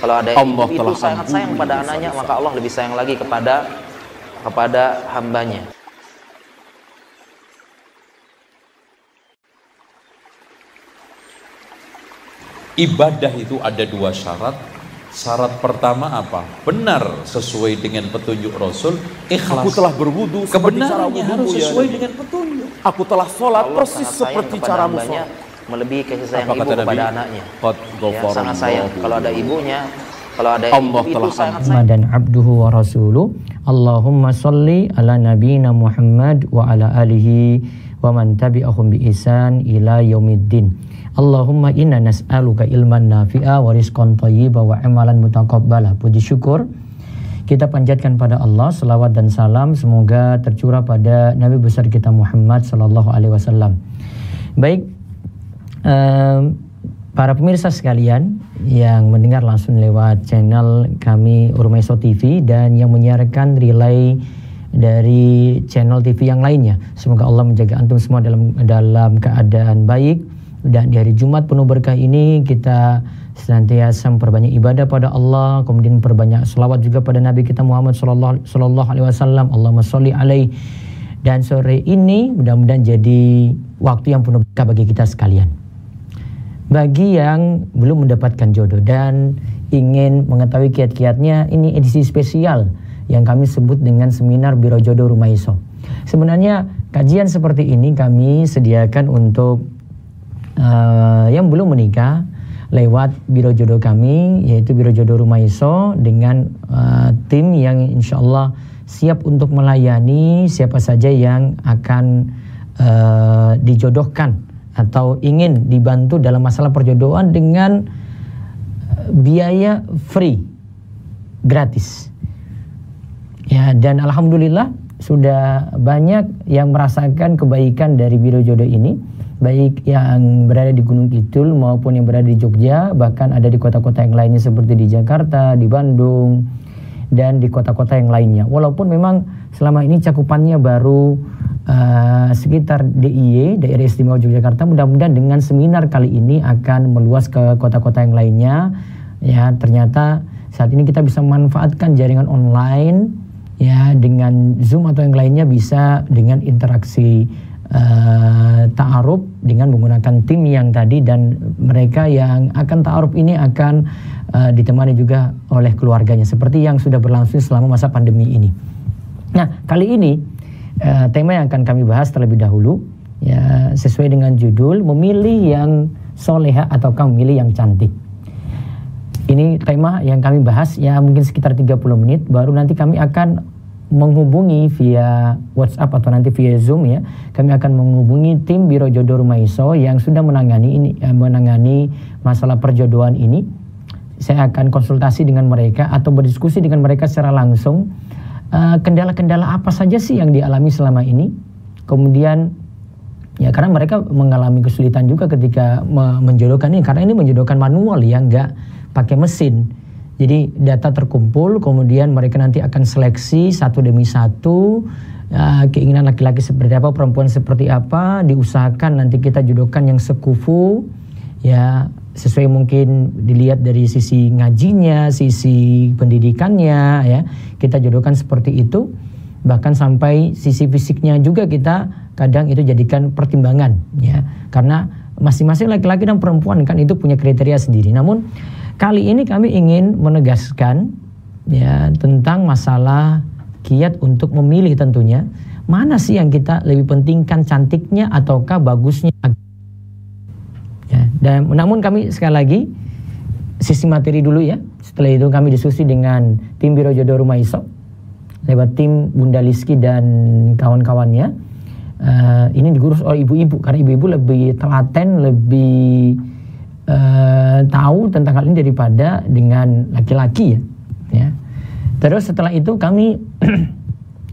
Kalau ada ibu itu sangat sayang pada anaknya, maka Allah lebih sayang lagi kepada hambanya. Ibadah itu ada dua syarat. Syarat pertama apa? Benar sesuai dengan petunjuk Rasul. Ikhlas. Aku telah berwudu kebenarannya harus sesuai dengan petunjuk. Aku telah sholat persis seperti caramu sholat. Melebihi kasih sayang ibu kepada anaknya. Ya, sangat sayang. Kalau ada ibunya, kalau ada Allah ibu telah itu sangat sayang. Dan abduhu wa rasuluh. Allahumma salli ala nabiyina Muhammad wa ala alihi wa man tabi'ahum bi ihsan ila yaumiddin. Allahumma inna nas'aluka ilman nafi'a wa rizqan thayyiba wa amalan mutaqabbala. Puji syukur kita panjatkan pada Allah, selawat dan salam semoga tercurah pada Nabi besar kita Muhammad sallallahu alaihi wasallam. Baik, para pemirsa sekalian yang mendengar langsung lewat channel kami Urmaiso TV dan yang menyiarkan relay dari channel TV yang lainnya. Semoga Allah menjaga antum semua dalam keadaan baik. Dan di hari Jumat penuh berkah ini kita senantiasa memperbanyak ibadah pada Allah, kemudian memperbanyak selawat juga pada Nabi kita Muhammad sallallahu alaihi wasallam. Allahumma sholli alaihi. Dan sore ini mudah-mudahan jadi waktu yang penuh berkah bagi kita sekalian. Bagi yang belum mendapatkan jodoh dan ingin mengetahui kiat-kiatnya, ini edisi spesial yang kami sebut dengan seminar Biro Jodoh Rumaiso. Sebenarnya kajian seperti ini kami sediakan untuk yang belum menikah lewat biro jodoh kami, yaitu Biro Jodoh Rumaiso, dengan tim yang insya Allah siap untuk melayani siapa saja yang akan dijodohkan atau ingin dibantu dalam masalah perjodohan dengan biaya free, gratis. Ya, dan alhamdulillah sudah banyak yang merasakan kebaikan dari biro jodoh ini, baik yang berada di Gunung Kidul maupun yang berada di Jogja, bahkan ada di kota-kota yang lainnya seperti di Jakarta, di Bandung, dan di kota-kota yang lainnya. Walaupun memang selama ini cakupannya baru sekitar DIY, Daerah Istimewa Yogyakarta, mudah-mudahan dengan seminar kali ini akan meluas ke kota-kota yang lainnya. Ya, ternyata saat ini kita bisa memanfaatkan jaringan online, ya, dengan Zoom atau yang lainnya, bisa dengan interaksi ta'aruf dengan menggunakan tim yang tadi, dan mereka yang akan ta'aruf ini akan ditemani juga oleh keluarganya seperti yang sudah berlangsung selama masa pandemi ini. Nah, kali ini tema yang akan kami bahas terlebih dahulu, ya, sesuai dengan judul, memilih yang soleha ataukah memilih yang cantik. Ini tema yang kami bahas ya mungkin sekitar 30 menit, baru nanti kami akan menghubungi via WhatsApp atau nanti via Zoom, ya. Kami akan menghubungi tim Biro Jodoh Rumaiso yang sudah menangani masalah perjodohan ini. Saya akan konsultasi dengan mereka atau berdiskusi dengan mereka secara langsung. Kendala-kendala apa saja sih yang dialami selama ini? Kemudian ya, karena mereka mengalami kesulitan juga ketika menjodohkan ini, karena ini menjodohkan manual, ya, nggak pakai mesin. Jadi data terkumpul, kemudian mereka nanti akan seleksi satu demi satu, keinginan laki-laki seperti apa, perempuan seperti apa, diusahakan nanti kita jodohkan yang sekufu, ya, sesuai mungkin dilihat dari sisi ngajinya, sisi pendidikannya, ya, kita jodohkan seperti itu. Bahkan sampai sisi fisiknya juga kita kadang itu jadikan pertimbangan, ya, karena masing-masing laki-laki dan perempuan kan itu punya kriteria sendiri. Namun kali ini kami ingin menegaskan, ya, tentang masalah kiat untuk memilih tentunya. Mana sih yang kita lebih pentingkan, cantiknya ataukah bagusnya? Ya, dan namun kami sekali lagi sisi materi dulu, ya. Setelah itu kami diskusi dengan tim Biro Jodoh Rumaiso lewat tim Bunda Liski dan kawan-kawannya. Ini diurus oleh ibu-ibu, karena ibu-ibu lebih telaten, lebih tahu tentang hal ini daripada dengan laki-laki, ya. Terus setelah itu kami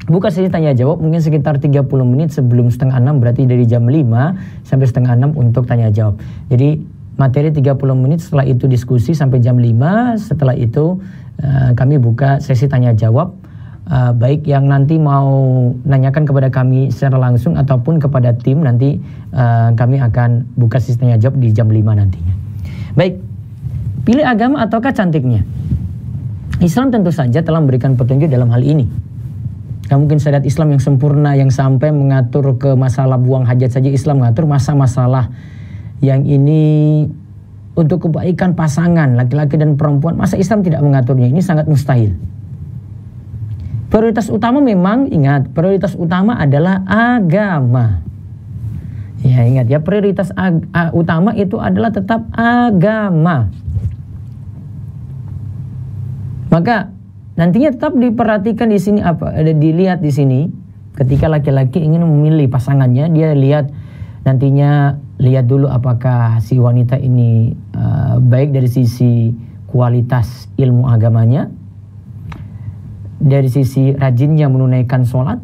buka sesi tanya jawab mungkin sekitar 30 menit sebelum 5:30, berarti dari jam 5 sampai 5:30 untuk tanya jawab. Jadi materi 30 menit, setelah itu diskusi sampai jam 5. Setelah itu kami buka sesi tanya jawab, baik yang nanti mau nanyakan kepada kami secara langsung ataupun kepada tim, nanti kami akan buka sesi tanya jawab di jam 5 nantinya. Baik, Pilih agama ataukah cantiknya? Islam tentu saja telah memberikan petunjuk dalam hal ini. Gak mungkin syariat Islam yang sempurna yang sampai mengatur ke masalah buang hajat saja. Islam mengatur masalah yang ini untuk kebaikan pasangan laki-laki dan perempuan. Masa Islam tidak mengaturnya? Ini sangat mustahil. Prioritas utama memang, ingat, prioritas utama adalah agama. Ya, ingat ya, prioritas utama itu adalah tetap agama. Maka nantinya tetap diperhatikan di sini apa? Dilihat di sini ketika laki-laki ingin memilih pasangannya, dia lihat nantinya, lihat dulu apakah si wanita ini baik dari sisi kualitas ilmu agamanya, dari sisi rajinnya menunaikan sholat,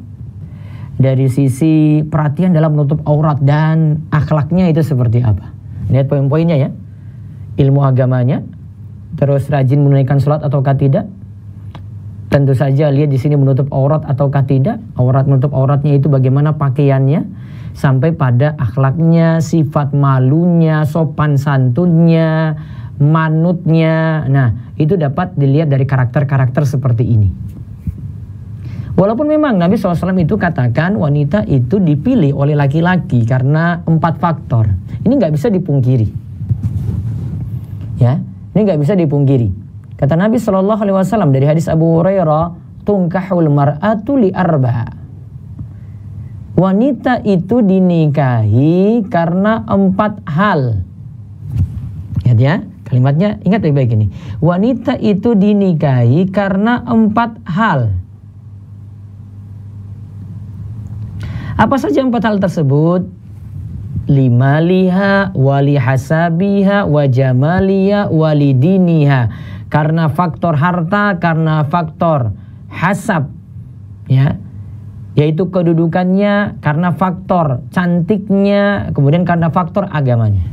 dari sisi perhatian dalam menutup aurat, dan akhlaknya itu seperti apa. Lihat poin-poinnya ya. Ilmu agamanya, terus rajin menunaikan sholat ataukah tidak. Tentu saja lihat di sini menutup aurat ataukah tidak. Menutup auratnya itu bagaimana pakaiannya, sampai pada akhlaknya, sifat malunya, sopan santunnya, manutnya. Nah, itu dapat dilihat dari karakter-karakter seperti ini. Walaupun memang Nabi SAW itu katakan wanita itu dipilih oleh laki-laki karena 4 faktor. Ini nggak bisa dipungkiri. Ya, ini nggak bisa dipungkiri. Kata Nabi SAW dari hadis Abu Hurairah, tunkahul mar'atu li arba. Wanita itu dinikahi karena 4 hal. Ingat ya, kalimatnya ingat baik-baik ini. Wanita itu dinikahi karena 4 hal. Apa saja 4 hal tersebut? Limaliha, wali hasabiha, wajamaliha, walidiniha. Karena faktor harta, karena faktor hasab, ya, yaitu kedudukannya, karena faktor cantiknya, kemudian karena faktor agamanya.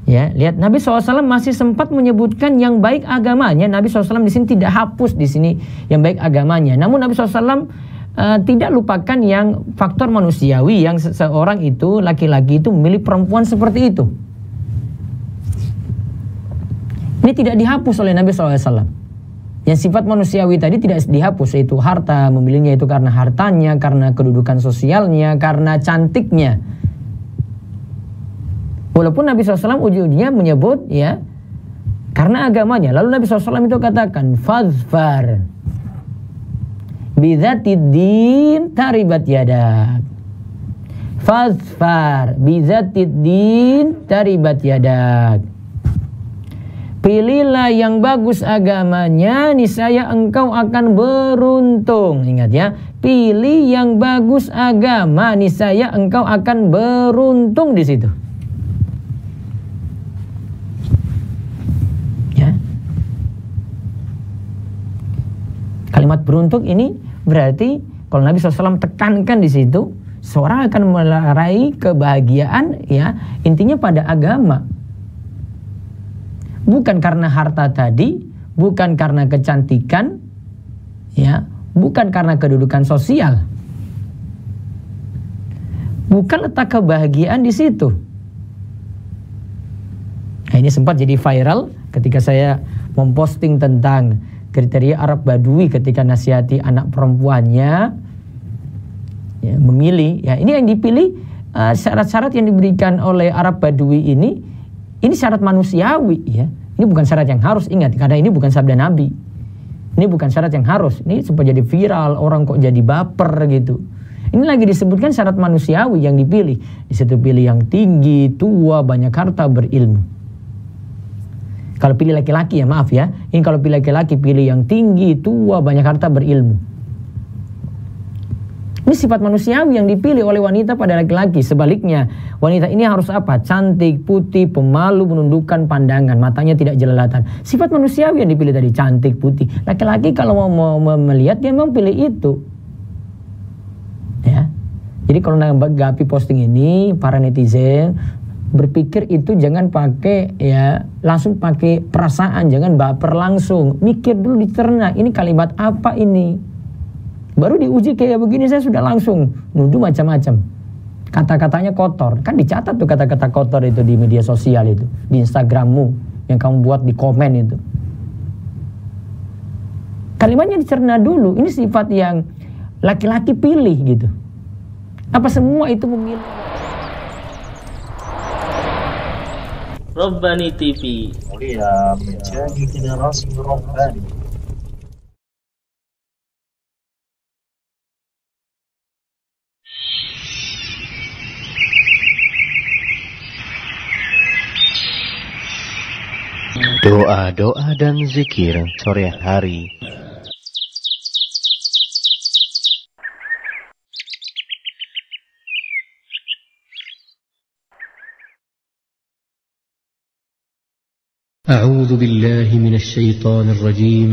Ya, lihat Nabi SAW masih sempat menyebutkan yang baik agamanya. Nabi SAW di sini tidak hapus di sini yang baik agamanya. Namun Nabi SAW tidak lupakan yang faktor manusiawi, yang seseorang itu, laki-laki itu memilih perempuan seperti itu. Ini tidak dihapus oleh Nabi SAW. Yang sifat manusiawi tadi tidak dihapus, yaitu harta, memilihnya itu karena hartanya, karena kedudukan sosialnya, karena cantiknya. Walaupun Nabi SAW ujung-ujungnya menyebut ya karena agamanya. Lalu Nabi SAW itu katakan, fazfar bidzatiddin taribat yadak. Fazfar bidzatiddin taribat yadak. Pilihlah yang bagus agamanya, niscaya engkau akan beruntung. Ingat ya, pilih yang bagus agama, niscaya engkau akan beruntung di situ. Ya. Kalimat beruntung ini berarti kalau Nabi SAW tekankan di situ, seorang akan meraih kebahagiaan, ya, intinya pada agama. Bukan karena harta tadi, bukan karena kecantikan, ya, bukan karena kedudukan sosial. Bukan letak kebahagiaan di situ. Nah, ini sempat jadi viral ketika saya memposting tentang kriteria Arab Badui ketika nasihati anak perempuannya ya, memilih. Ya, ini yang dipilih syarat-syarat yang diberikan oleh Arab Badui ini syarat manusiawi ya. Ini bukan syarat yang harus, ingat, karena ini bukan sabda Nabi. Ini bukan syarat yang harus. Ini supaya jadi viral, orang kok jadi baper gitu. Ini lagi disebutkan syarat manusiawi yang dipilih. Di situ pilih yang tinggi, tua, banyak harta, berilmu. Kalau pilih laki-laki ya maaf ya. Ini kalau pilih laki-laki pilih yang tinggi, tua, banyak harta, berilmu. Ini sifat manusiawi yang dipilih oleh wanita pada laki-laki. Sebaliknya, wanita ini harus apa? Cantik, putih, pemalu, menundukkan pandangan, matanya tidak jelalatan. Sifat manusiawi yang dipilih tadi, cantik, putih. Laki-laki kalau mau melihat, dia memang pilih itu. Ya. Jadi kalau nanggapi posting ini, para netizen berpikir itu jangan pakai ya langsung pakai perasaan, jangan baper langsung. Mikir dulu, dicerna, ini kalimat apa ini? Baru diuji kayak begini saya sudah langsung nuduh macam-macam. Kata-katanya kotor. Kan dicatat tuh kata-kata kotor itu di media sosial itu, di Instagrammu. yang kamu buat di komen itu. Kalimatnya dicerna dulu. Ini sifat yang laki-laki pilih gitu. Apa semua itu memilih? Rabbani TV mulia menjadi generasi Rabbani. Doa-doa dan zikir sore hari. أعوذ بالله من الشيطان الرجيم.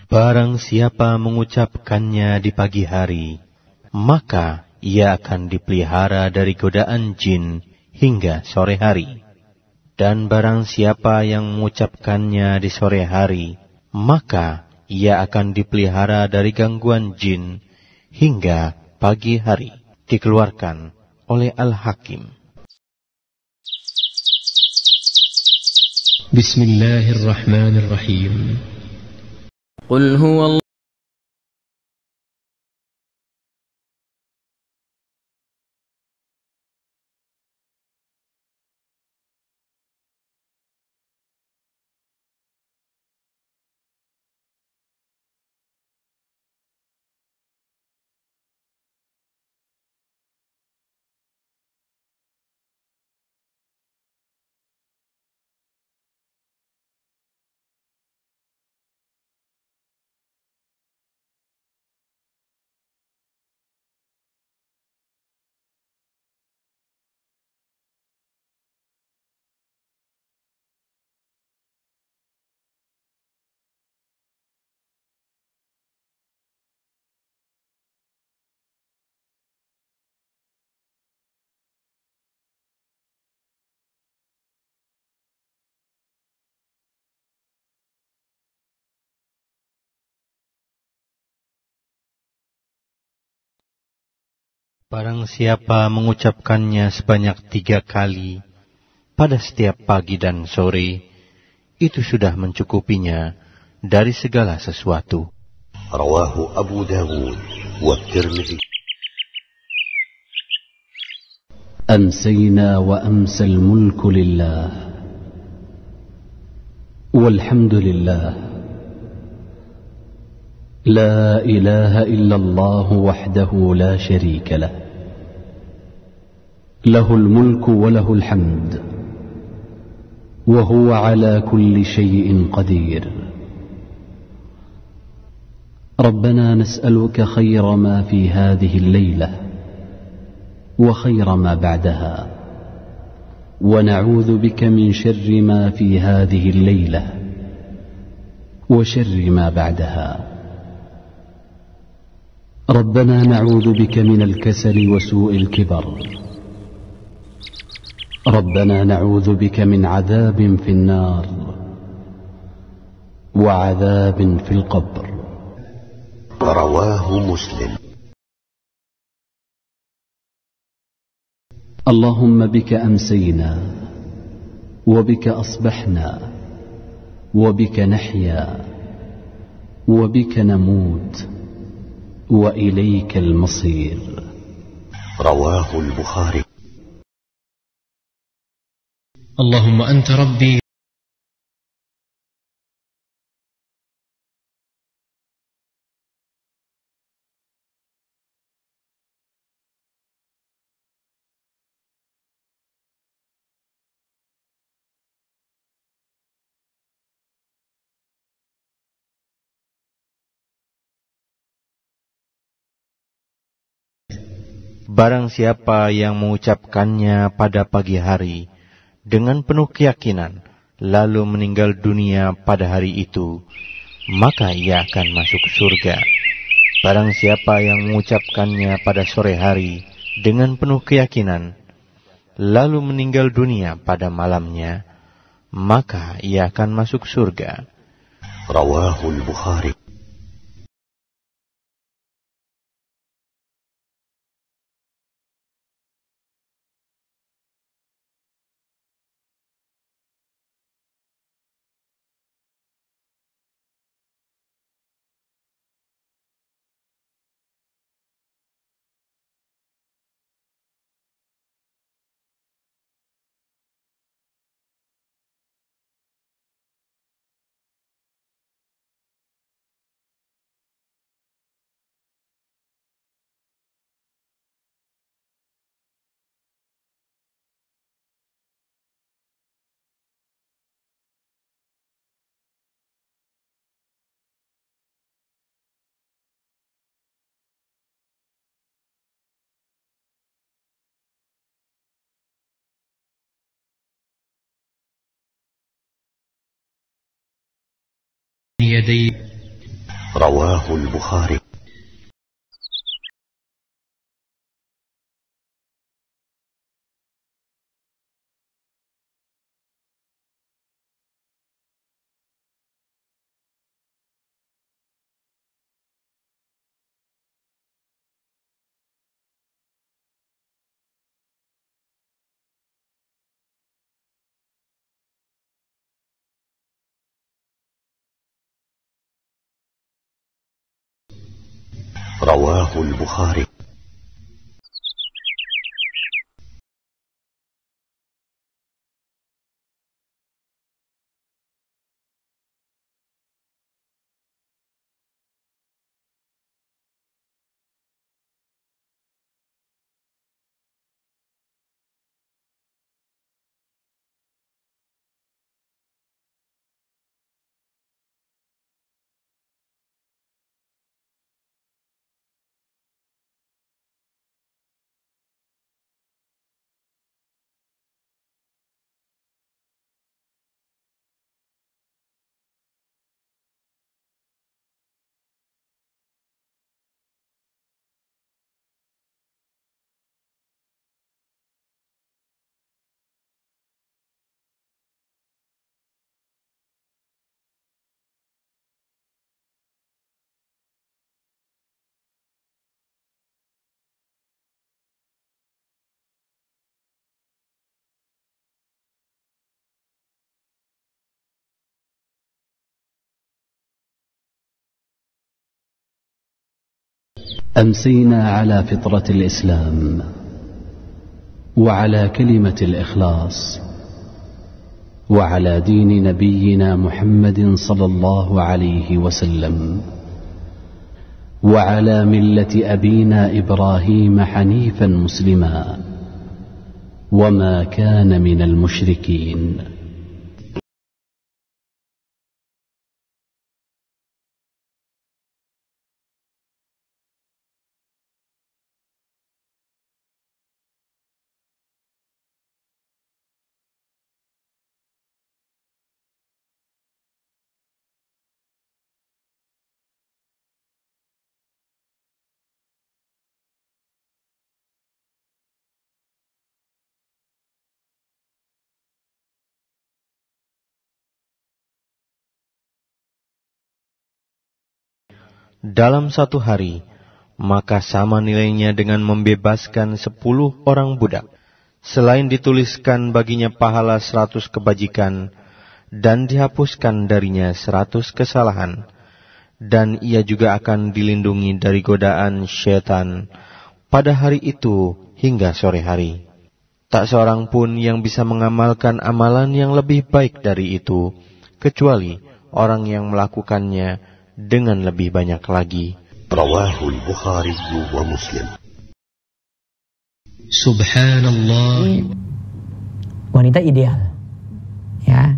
Barang siapa mengucapkannya di pagi hari, maka ia akan dipelihara dari godaan jin hingga sore hari. Dan barang siapa yang mengucapkannya di sore hari, maka ia akan dipelihara dari gangguan jin hingga pagi hari. Dikeluarkan oleh Al-Hakim. Bismillahirrahmanirrahim. Qul huwa Barang siapa mengucapkannya sebanyak 3 kali pada setiap pagi dan sore, itu sudah mencukupinya dari segala sesuatu. Rawahu Abu Dawud wa Tirmidzi. أمسينا وأمسى الملك لله والحمد لله لا إله إلا الله وحده لا شريك له له الملك وله الحمد وهو على كل شيء قدير ربنا نسألك خير ما في هذه الليلة وخير ما بعدها ونعوذ بك من شر ما في هذه الليلة وشر ما بعدها ربنا نعوذ بك من الكسل وسوء الكبر ربنا نعوذ بك من عذاب في النار وعذاب في القبر. رواه مسلم. اللهم بك أمسينا وبك أصبحنا وبك نحيا وبك نموت وإليك المصير. رواه البخاري. اللهم أنت ربي Barang siapa yang mengucapkannya pada pagi hari dengan penuh keyakinan, lalu meninggal dunia pada hari itu, maka ia akan masuk surga. Barang siapa yang mengucapkannya pada sore hari dengan penuh keyakinan, lalu meninggal dunia pada malamnya, maka ia akan masuk surga. Rawahul Bukhari. Rawahul Bukhari. Rawahul Bukhari. أمسينا على فطرة الإسلام وعلى كلمة الإخلاص وعلى دين نبينا محمد صلى الله عليه وسلم وعلى ملة أبينا إبراهيم حنيفا مسلما وما كان من المشركين. Dalam satu hari, maka sama nilainya dengan membebaskan 10 orang budak. Selain dituliskan baginya pahala 100 kebajikan, dan dihapuskan darinya 100 kesalahan. Dan ia juga akan dilindungi dari godaan syaitan pada hari itu hingga sore hari. Tak seorang pun yang bisa mengamalkan amalan yang lebih baik dari itu, kecuali orang yang melakukannya dengan lebih banyak lagi. Rawahul Bukhari wa Muslim. Subhanallah. Wanita ideal. Ya.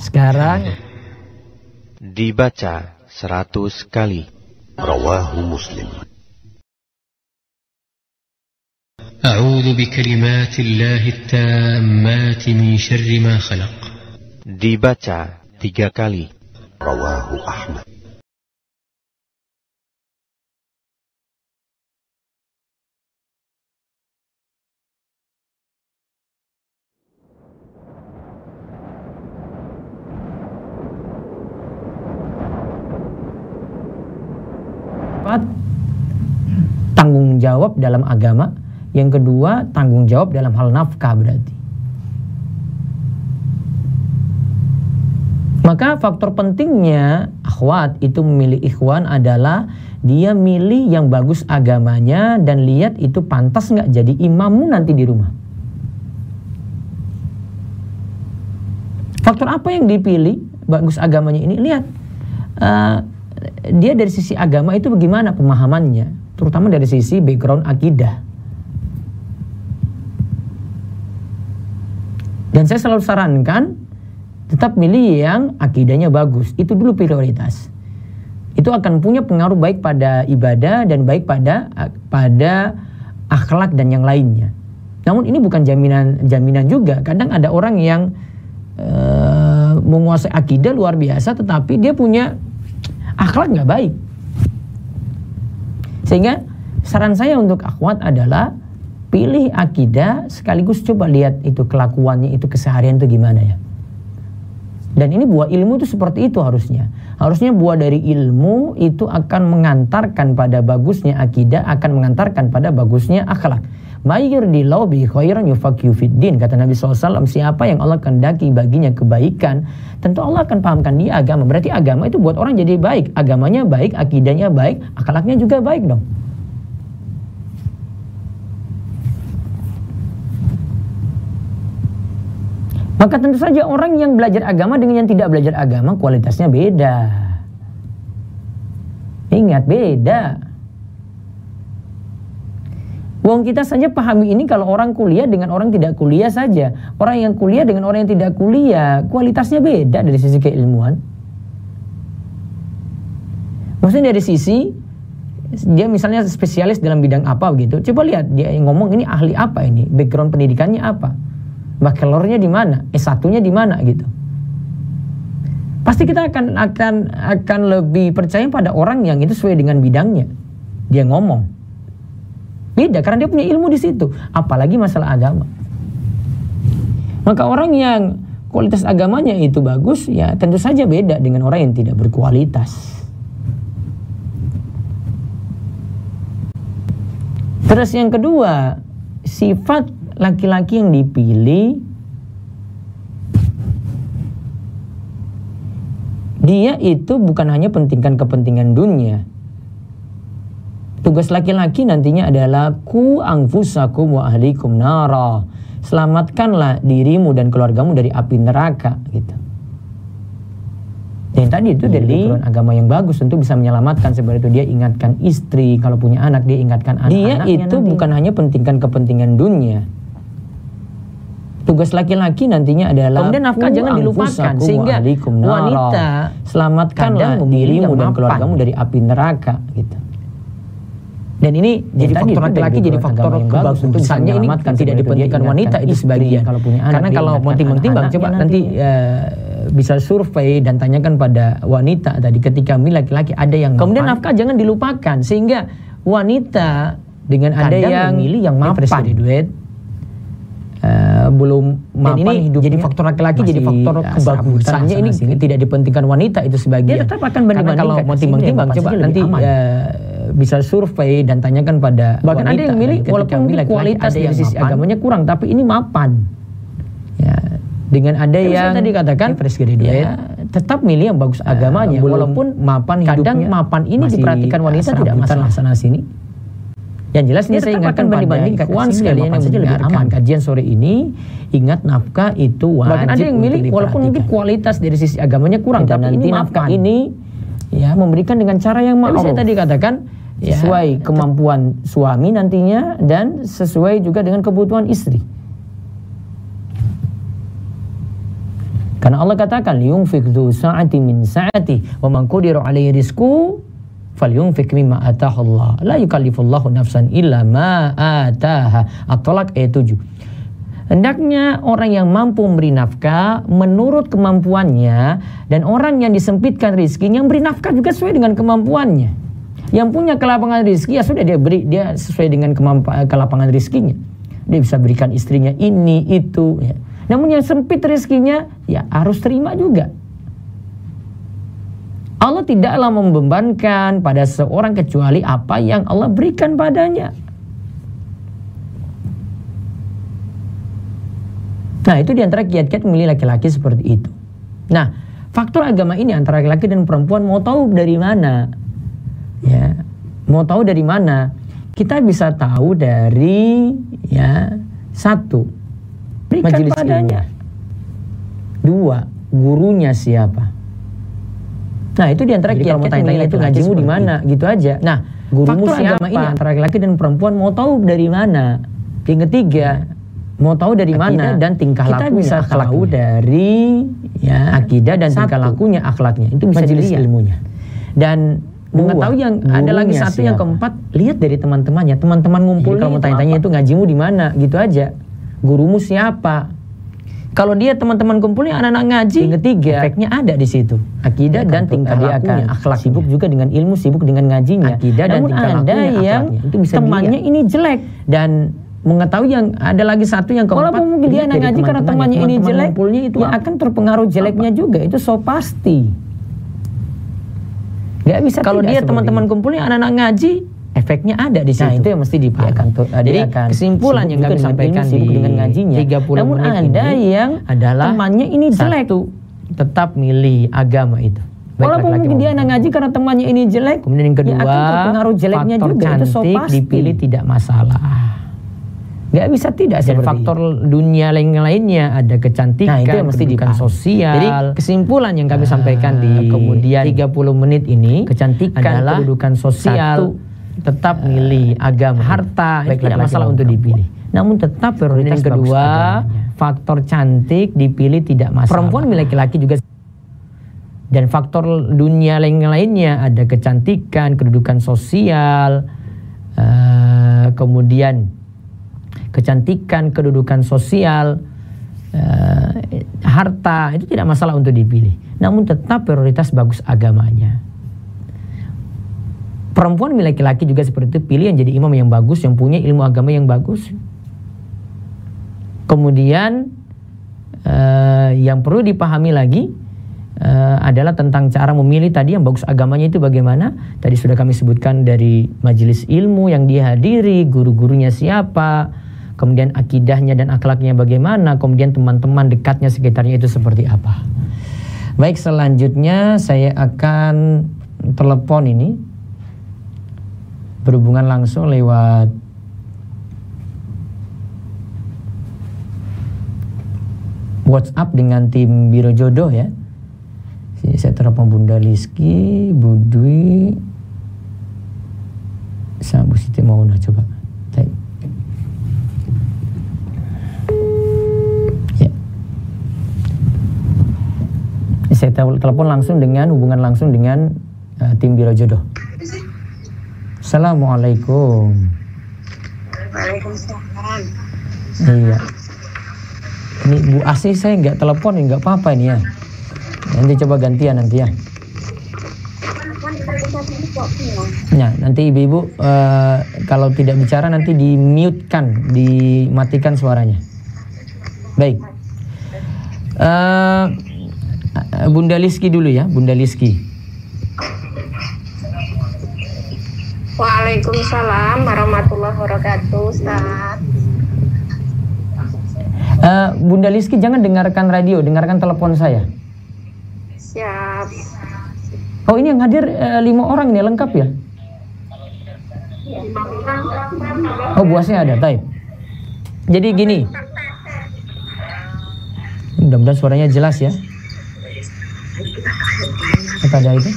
Sekarang dibaca 100 kali. Rawahu Muslim. أعوذ بكلمات الله التامات من شر ما خلق. Dibaca 3 kali. Rawahu Ahmad. Tanggung jawab dalam agama. Yang kedua, tanggung jawab dalam hal nafkah berarti. Maka faktor pentingnya akhwat itu memilih ikhwan adalah dia milih yang bagus agamanya dan lihat itu pantas nggak jadi imammu nanti di rumah. Faktor apa yang dipilih bagus agamanya ini? Lihat dia dari sisi agama itu bagaimana pemahamannya, terutama dari sisi background akidah. Dan saya selalu sarankan tetap milih yang akidahnya bagus. Itu dulu prioritas. Itu akan punya pengaruh baik pada ibadah dan baik pada akhlak dan yang lainnya. Namun ini bukan jaminan juga. Kadang ada orang yang menguasai akidah luar biasa, tetapi dia punya akhlak nggak baik. Sehingga saran saya untuk akhwat adalah pilih akidah sekaligus coba lihat itu kelakuannya, itu keseharian itu gimana ya. Dan ini buah ilmu itu seperti itu harusnya. Harusnya buah dari ilmu itu akan mengantarkan pada bagusnya akidah, akan mengantarkan pada bagusnya akhlak. Mayyurdillahu bi khairan yufaqihu fiddin, kata Nabi SAW. Siapa yang Allah kehendaki baginya kebaikan, tentu Allah akan pahamkan dia agama. Berarti agama itu buat orang jadi baik. Agamanya baik, akidahnya baik, akhlaknya juga baik dong. Maka tentu saja orang yang belajar agama dengan yang tidak belajar agama kualitasnya beda. Ingat, beda. Wong kita saja pahami ini kalau orang kuliah dengan orang tidak kuliah saja. Orang yang kuliah dengan orang yang tidak kuliah kualitasnya beda dari sisi keilmuan. Maksudnya dari sisi dia misalnya spesialis dalam bidang apa begitu. Coba lihat dia ngomong ini ahli apa ini, background pendidikannya apa. Bachelornya di mana, S1-nya di mana gitu. Pasti kita akan lebih percaya pada orang yang itu sesuai dengan bidangnya. Dia ngomong. Beda karena dia punya ilmu di situ, apalagi masalah agama. Maka orang yang kualitas agamanya itu bagus, ya tentu saja beda dengan orang yang tidak berkualitas. Terus yang kedua, sifat laki-laki yang dipilih dia itu bukan hanya pentingkan kepentingan dunia. Tugas laki-laki nantinya adalah ku anfusakum wa ahlikum nara. Selamatkanlah dirimu dan keluargamu dari api neraka gitu. Dan tadi itu dari agama yang bagus tentu bisa menyelamatkan. Seperti itu dia ingatkan istri, kalau punya anak dia ingatkan anak-anaknya. Dia itu bukan hanya pentingkan kepentingan dunia. Tugas laki-laki nantinya adalah kemudian nafkah jangan dilupakan, sehingga wanita selamatkanlah dirimu dan keluargamu dari api neraka gitu. Dan ini jadi faktor laki-laki, jadi faktor kebagusannya ini tidak dipentingkan wanita itu sebagian. Karena kalau penting-penting coba nanti bisa survei dan tanyakan pada wanita tadi ketika laki-laki ada yang kemudian nafkah jangan dilupakan, sehingga wanita dengan ada yang milih yang mapan duit belum mapan hidupnya, jadi faktor laki-laki jadi faktor kebagusannya ini tidak dipentingkan wanita itu sebagian. Dia tetap akan banding-bandingkan. Kalau mau timbang-timbang coba nanti bisa survei dan tanyakan pada bahkan wanita, ada yang milih walaupun kualitas dari sisi agamanya kurang tapi ini mapan ya, dengan ada yang tadi katakan ya, tetap milih yang bagus agamanya walaupun mapan hidupnya. Kadang mapan ini diperhatikan wanita tidak masalah sana sini. Yang jelas ini saya ingatkan banding ikhwan sekalian yang saja lebih aman. Kajian sore ini ingat nafkah itu wajib. Bahkan ada yang milih walaupun mungkin kualitas dari sisi agamanya kurang tapi nanti nafkah ini ya memberikan dengan cara yang ma'ruf. Saya tadi katakan sesuai kemampuan suami nantinya dan sesuai juga dengan kebutuhan istri. Karena Allah katakan liyunfiq dzu sa'ati min sa'ati wa man qudira 'alaihi rizquhu falyunfik mimma atahullah la yukallifullahu nafsan illa ma ataha. At-Thalaq ayat 7. Hendaknya orang yang mampu memberi nafkah menurut kemampuannya, dan orang yang disempitkan rizkinya memberi nafkah juga sesuai dengan kemampuannya. Yang punya kelapangan rizki ya sudah dia beri, dia sesuai dengan kelapangan rizkinya. Dia bisa berikan istrinya ini itu ya. Namun yang sempit rizkinya ya harus terima juga. Allah tidaklah membebankan pada seorang kecuali apa yang Allah berikan padanya. Nah, itu diantara kiat-kiat memilih laki-laki seperti itu. Nah, faktor agama ini antara laki-laki dan perempuan mau tahu dari mana? Ya, mau tahu dari mana? Kita bisa tahu dari ya, 1, majelis padanya. 2, gurunya siapa? Nah, itu diantara kiat mau tanya itu ngajimu di mana gitu aja. Nah, gurumu siapa? Agama ini antara laki-laki dan perempuan mau tahu dari mana? Yang ketiga, mau tahu dari mana dan tingkah lakunya. Kita bisa tahu dari ya, akidah dan tingkah lakunya, akhlaknya. Itu bisa dilihat ilmunya. Dan mengetahui yang ada lagi satu siapa? Yang keempat, lihat dari teman-temannya. Teman-teman ngumpul kalau mau tanya-tanya itu ngajimu di mana gitu aja. Gurumu siapa? Kalau dia teman-teman kumpulnya anak-anak ngaji, yang ketiga efeknya ada di situ. Akidah ya, dan tingkah lakunya, akhlak, sibuk juga dengan ilmu, sibuk dengan ngajinya. Akidah dan tingkah lakunya, yang itu bisa temannya dilihat. Ini jelek dan mengetahui yang ada lagi satu yang keempat. Walaupun mungkin dia anak ngaji karena temannya ini jelek, itu ya akan terpengaruh jeleknya juga. Itu so pasti. Gak bisa kalau dia teman-teman kumpulnya anak-anak ngaji, efeknya ada di situ. Nah, itu yang mesti dipahami. Jadi kesimpulan yang kami sampaikan di dengan ngajinya. 30 namun ada yang adalah temannya ini jelek, tetap milih agama itu. Walaupun mungkin dia anak ngaji karena temannya ini jelek, kemudian yang kedua, ya akan terpengaruh jeleknya faktor juga. Itu so pasti dipilih tidak masalah. Gak bisa tidak. Dan faktor dunia lainnya ada kecantikan, nah, itu yang mesti dipahami. Sosial. Jadi kesimpulan yang kami sampaikan di kemudian 30 menit ini, kecantikan adalah kedudukan sosial. Tetap milih agama, harta itu tidak masalah untuk dipilih. Namun tetap prioritas kedua, faktor cantik dipilih tidak masalah. Perempuan milih laki-laki juga. Dan faktor dunia lainnya ada kecantikan, kedudukan sosial, kemudian kecantikan, kedudukan sosial, harta itu tidak masalah untuk dipilih. Namun tetap prioritas bagus agamanya. Perempuan milih laki-laki juga seperti itu, pilih yang jadi imam yang bagus, yang punya ilmu agama yang bagus. Kemudian yang perlu dipahami lagi adalah tentang cara memilih tadi yang bagus agamanya itu bagaimana. Tadi sudah kami sebutkan dari majelis ilmu yang dihadiri, guru-gurunya siapa, kemudian akidahnya dan akhlaknya bagaimana, kemudian teman-teman dekatnya sekitarnya itu seperti apa. Baik, selanjutnya saya akan telepon ini, berhubungan langsung lewat WhatsApp dengan tim Biro Jodoh ya. Sini saya telepon Bunda Liski, Budwi, sama Bu Siti Mauna. Coba. Ya. Saya telepon langsung dengan hubungan langsung dengan tim Biro Jodoh. Assalamualaikum. Waalaikumsalam. Iya. Ini Bu Asih saya nggak telepon, nggak apa-apa ini ya. Nanti coba gantian nanti ya. Nah, nanti ibu-ibu kalau tidak bicara nanti di-mute-kan, dimatikan suaranya. Baik. Bunda Liski dulu ya, Bunda Liski. Waalaikumsalam warahmatullahi wabarakatuh, Ustaz. Bunda Liski jangan dengarkan radio, dengarkan telepon saya. Siap. Oh, ini yang hadir 5 orang ini lengkap ya? Oh, buasnya ada, taib. Jadi gini. Mudah-mudahan suaranya jelas ya. Apa ada itu?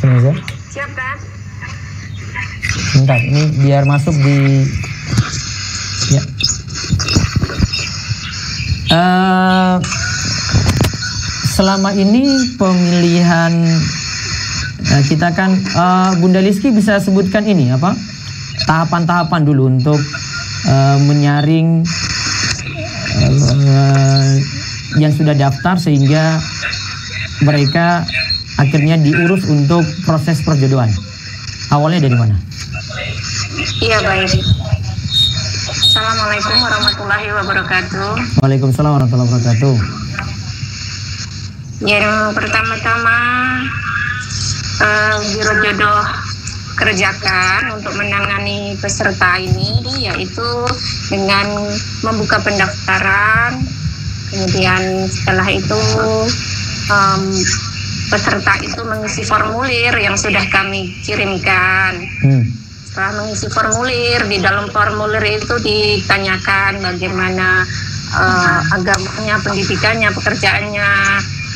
Sini aja. Siap, Kak. Bentar, ini biar masuk di ya. Selama ini pemilihan kita kan Bunda Liski bisa sebutkan ini apa tahapan-tahapan dulu untuk menyaring yang sudah daftar sehingga mereka akhirnya diurus untuk proses perjodohan. Awalnya dari mana? Iya, baik. Assalamualaikum warahmatullahi wabarakatuh. Waalaikumsalam warahmatullahi wabarakatuh. Yang pertama-tama Biro Jodoh kerjakan untuk menangani peserta ini yaitu dengan membuka pendaftaran, kemudian setelah itu peserta itu mengisi formulir yang sudah kami kirimkan. Setelah mengisi formulir, di dalam formulir itu ditanyakan bagaimana agamanya, pendidikannya, pekerjaannya,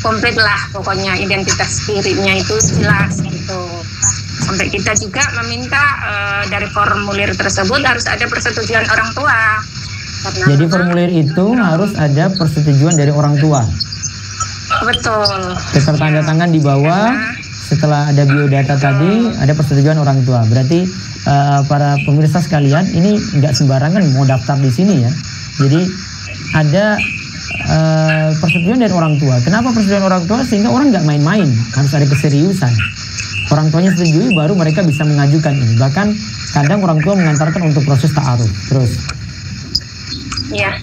komplit lah pokoknya, identitas dirinya itu jelas gitu. Sampai kita juga meminta dari formulir tersebut harus ada persetujuan orang tua. Jadi formulir itu harus ada persetujuan dari orang tua. Betul. Serta tanda tangan di bawah. Setelah ada biodata tadi, ada persetujuan orang tua. Berarti para pemirsa sekalian, ini nggak sembarangan mau daftar di sini ya. Jadi ada persetujuan dari orang tua. Kenapa persetujuan orang tua? Sehingga orang nggak main-main, harus ada keseriusan. Orang tuanya setujui, baru mereka bisa mengajukan ini. Bahkan kadang orang tua mengantarkan untuk proses ta'aruf. Terus. Iya.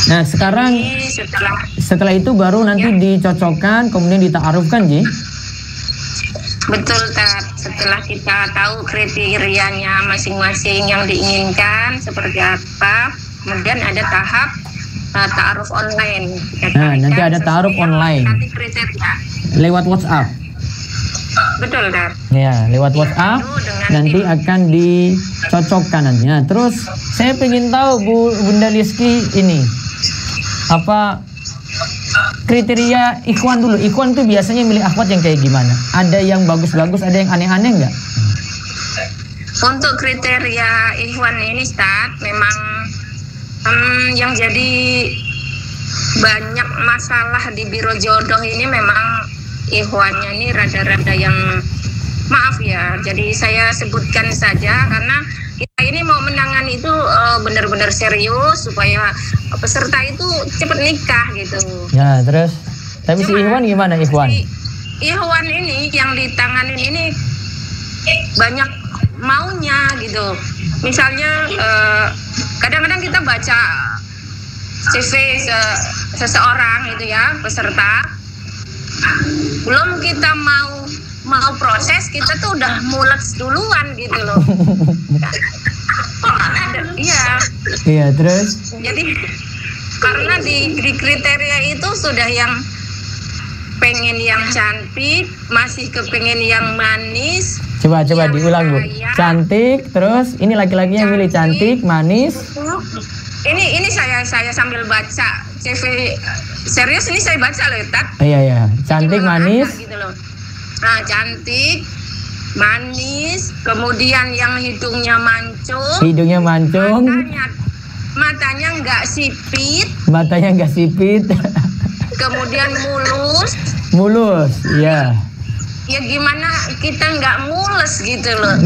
Nah sekarang setelah itu baru nanti dicocokkan, kemudian dita'arufkan, Ji. Betul, Tat. Setelah kita tahu kriterianya masing-masing yang diinginkan seperti apa, kemudian ada tahap ta'aruf online. Nah, nanti ada ta'aruf online. Nanti kriteria. Lewat WhatsApp. Betul, Tat. Ya, lewat WhatsApp nanti akan dicocokkan nanti. Nah, terus saya pengen tahu Bunda Liski ini apa kriteria ikhwan dulu. Ikhwan itu biasanya milih akhwat yang kayak gimana? Ada yang bagus-bagus, ada yang aneh-aneh nggak? Untuk kriteria ikhwan ini, Ustaz, memang yang jadi banyak masalah di Biro Jodoh ini memang ikhwannya ini rada-rada yang maaf ya. Jadi saya sebutkan saja karena kita ini mau menangani itu benar-benar serius supaya peserta itu cepat nikah gitu. Ya, terus tapi si Ikhwan gimana, Ikhwan? Si Ikhwan ini yang ditanganin ini banyak maunya gitu. Misalnya kadang-kadang kita baca CV seseorang gitu ya, peserta, belum kita mau proses, kita tuh udah mules duluan gitu loh. Iya, terus jadi karena di kriteria itu sudah yang pengen yang cantik, masih kepengen yang manis. Coba diulang, Bu. Cantik, terus ini laki-lakinya milih cantik, manis. Ini saya sambil baca CV, serius ini saya baca loh, Tat. Iya. Cantik, manis. Gitu loh. Nah, cantik, manis, kemudian yang hidungnya mancung. Matanya nggak sipit. Kemudian mulus. Iya. Ya gimana kita nggak mules gitu loh.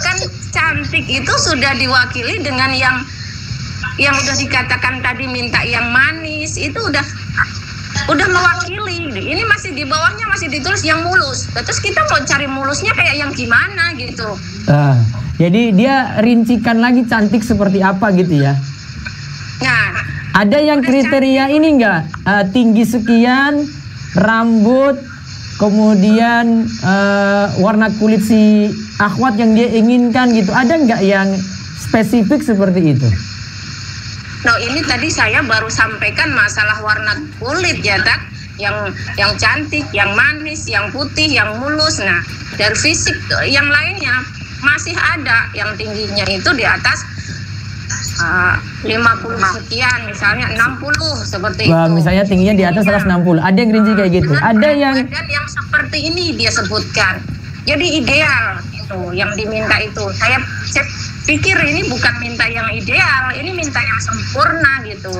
Kan cantik itu sudah diwakili dengan yang udah dikatakan tadi minta yang manis, itu udah mewakili. Ini masih di bawahnya masih ditulis yang mulus. Terus kita mau cari mulusnya kayak yang gimana gitu. Jadi dia rincikan lagi cantik seperti apa gitu ya. Nah, ada yang kriteria ini enggak? Tinggi sekian, rambut, kemudian warna kulit si akhwat yang dia inginkan gitu. Ada enggak yang spesifik seperti itu? Nah, ini tadi saya baru sampaikan masalah warna kulit ya, Tak. Yang cantik, yang manis, yang putih, yang mulus. Nah, dari fisik yang lainnya masih ada yang tingginya itu di atas 50 sekian, misalnya 60 seperti itu. Misalnya tingginya di atas 160. Ada yang rinci kayak gitu. Ada yang seperti ini dia sebutkan. Jadi ideal itu yang diminta itu. Saya pikir ini bukan minta yang ideal, ini minta yang sempurna gitu.